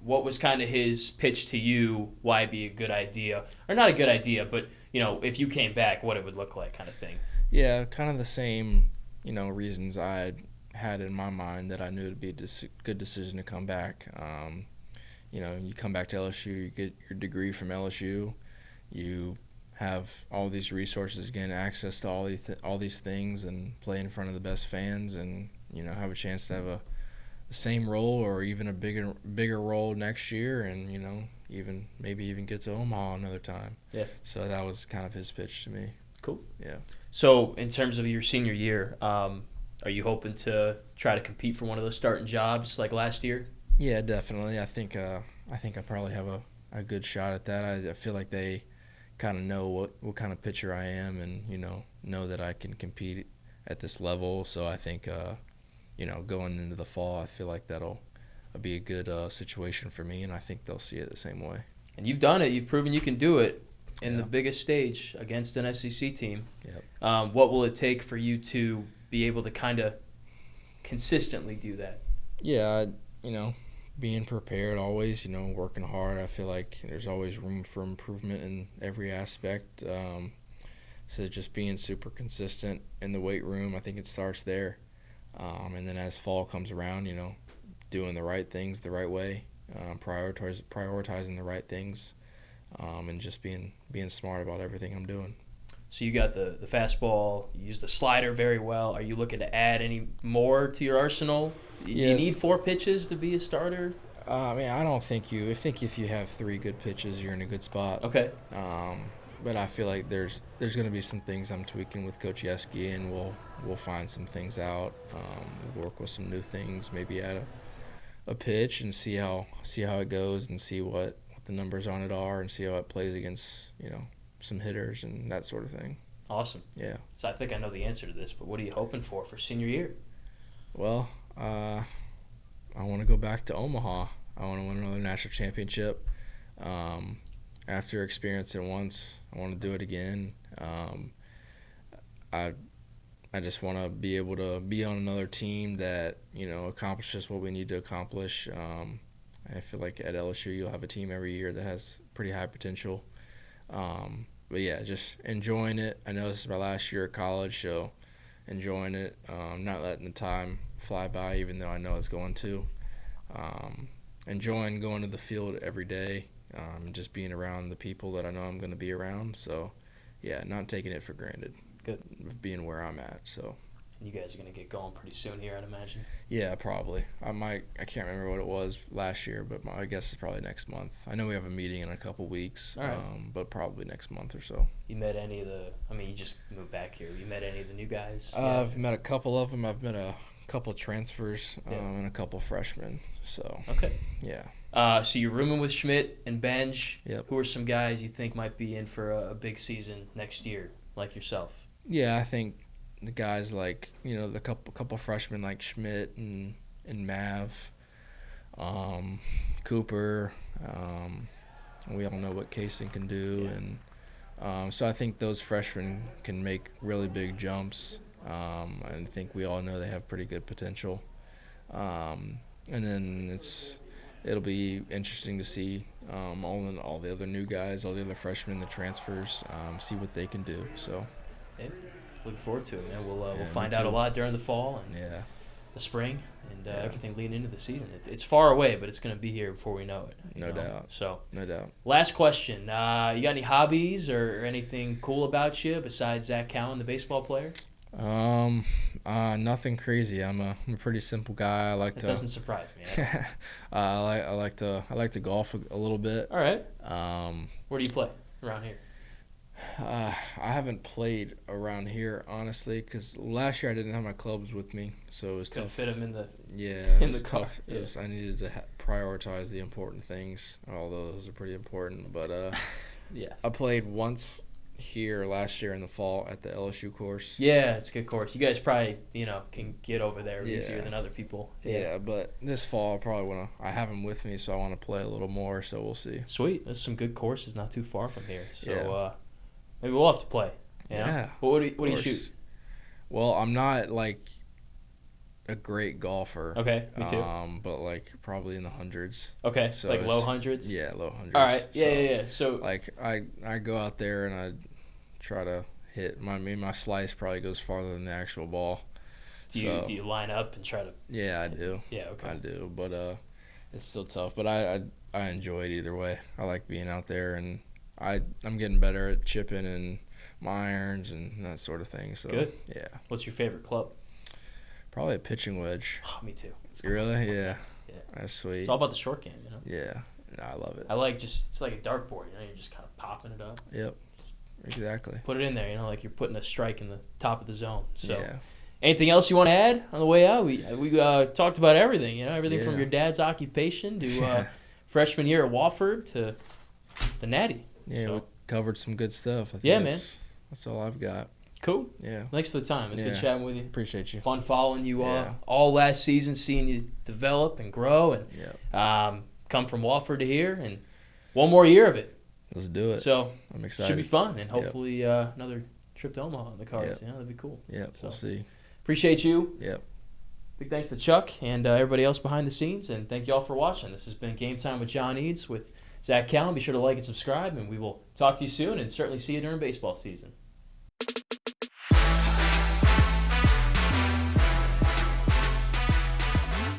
What was kind of his pitch to you? Why it'd be a good idea, or not a good idea, but if you came back, what it would look like, kind of thing. Yeah, kind of the same reasons I had in my mind that I knew it'd be a good decision to come back. You come back to LSU, you get your degree from LSU, you have all these resources, again, access to all these things, and play in front of the best fans, and have a chance to have the same role or even a bigger role next year, and maybe even get to Omaha another time. Yeah. So that was kind of his pitch to me. Cool. Yeah. So in terms of your senior year, are you hoping to try to compete for one of those starting jobs like last year? Yeah, definitely. I think I probably have a good shot at that. I feel like they kind of know what kind of pitcher I am, and know that I can compete at this level. So I think going into the fall, I feel like that'll be a good situation for me, and I think they'll see it the same way. And you've done it. You've proven you can do it in the biggest stage against an SEC team. Yep. What will it take for you to be able to kind of consistently do that? Yeah, being prepared always, working hard. I feel like there's always room for improvement in every aspect. So just being super consistent in the weight room, I think it starts there. And then as fall comes around, doing the right things the right way, prioritizing the right things, and just being smart about everything I'm doing. So you got the fastball, you use the slider very well. Are you looking to add any more to your arsenal Do you need 4 pitches to be a starter? I don't think you. I think if you have 3 good pitches, you're in a good spot. Okay. But I feel like there's going to be some things I'm tweaking with Coach Yeski, and we'll find some things out. We'll work with some new things, maybe add a pitch and see how it goes, and see what the numbers on it are, and see how it plays against some hitters and that sort of thing. Awesome. Yeah. So I think I know the answer to this, but what are you hoping for senior year? Well, I want to go back to Omaha. I want to win another national championship. After experiencing it once, I want to do it again. I just want to be able to be on another team that accomplishes what we need to accomplish. I feel like at LSU you'll have a team every year that has pretty high potential. But yeah, just enjoying it. I know this is my last year of college, so enjoying it. Not letting the time fly by, even though I know it's going to. Enjoying going to the field every day. Just being around the people that I know I'm going to be around. So, yeah, not taking it for granted. Good. Being where I'm at. So. You guys are going to get going pretty soon here, I'd imagine. Yeah, probably. I can't remember what it was last year, but I guess it's probably next month. I know we have a meeting in a couple weeks, all right. But probably next month or so. You met any of you just moved back here. You met any of the new guys? I've met a couple of them. I've met a couple transfers and a couple freshmen. So. Okay. Yeah. So you're rooming with Schmidt and Benj. Yep. Who are some guys you think might be in for a big season next year, like yourself? Yeah, I think the guys like the couple freshmen like Schmidt and Mav, Cooper. We all know what Kaysen can do, and so I think those freshmen can make really big jumps. I think we all know they have pretty good potential. And then it'll be interesting to see all the other new guys, all the other freshmen, the transfers, see what they can do. So. Yeah. Looking forward to it, man. We'll Yeah, find me out a too. lot during the fall and Yeah. the spring and Yeah. everything leading into the season. It's far away, but it's going to be here before we know it. No doubt. So, No doubt. last question. You got any hobbies or anything cool about you besides Zac Cowan, the baseball player? Nothing crazy. I'm a pretty simple guy. I like That to. doesn't surprise me. I like to golf a little bit. All right. Where do you play around here? I haven't played around here honestly, because last year I didn't have my clubs with me, so it was Couldn't tough. fit them in the It in was the car. tough. Yeah. I needed to prioritize the important things. Although those are pretty important, but yeah. I played once here last year in the fall at the LSU course. Yeah, it's a good course. You guys probably can get over there Yeah. easier than other people. Yeah, but this fall I have them with me, so I want to play a little more. So we'll see. Sweet. There's some good courses not too far from here. So Yeah. maybe we'll have to play. Yeah. But what do you course. shoot? Well, I'm not like a great golfer. Okay, me too. But like probably in the hundreds. Okay, so like it's- low hundreds? Yeah, low hundreds. All right. So, Yeah. So like I go out there and I try to hit my slice probably goes farther than the actual ball. do you line up and try to? Yeah, I do. Yeah. Okay. I do, but it's still tough. But I enjoy it either way. I like being out there, and I'm getting better at chipping and my irons and that sort of thing. So Good. Yeah, What's your favorite club? probably a pitching wedge. Oh, me too. Really? Yeah. Yeah. That's sweet. It's all about the short game, Yeah. No, I love it. I like it's like a dartboard. You're just kind of popping it up. Yep. Exactly. Put it in there. Like you're putting a strike in the top of the zone. So. Yeah. Anything else you want to add on the way out? We talked about everything. Everything from Yeah. your dad's occupation to freshman year at Wofford to the Natty. Yeah, So. we covered some good stuff. I think Yeah, man. That's all I've got. Cool. Yeah. Thanks for the time. It's good Yeah. chatting with you. Appreciate you. Fun following you Yeah. all last season, seeing you develop and grow and Yeah. come from Wofford to here, and one more year of it. Let's do it. So I'm excited. should be fun, and hopefully another trip to Omaha in the cards. Yep. That'd be cool. Yeah, we'll So. see. Appreciate you. Yep. Big thanks to Chuck and everybody else behind the scenes, and thank you all for watching. This has been Game Time with John Eads with Zac Cowan. Be sure to like and subscribe, and we will talk to you soon, and certainly see you during baseball season.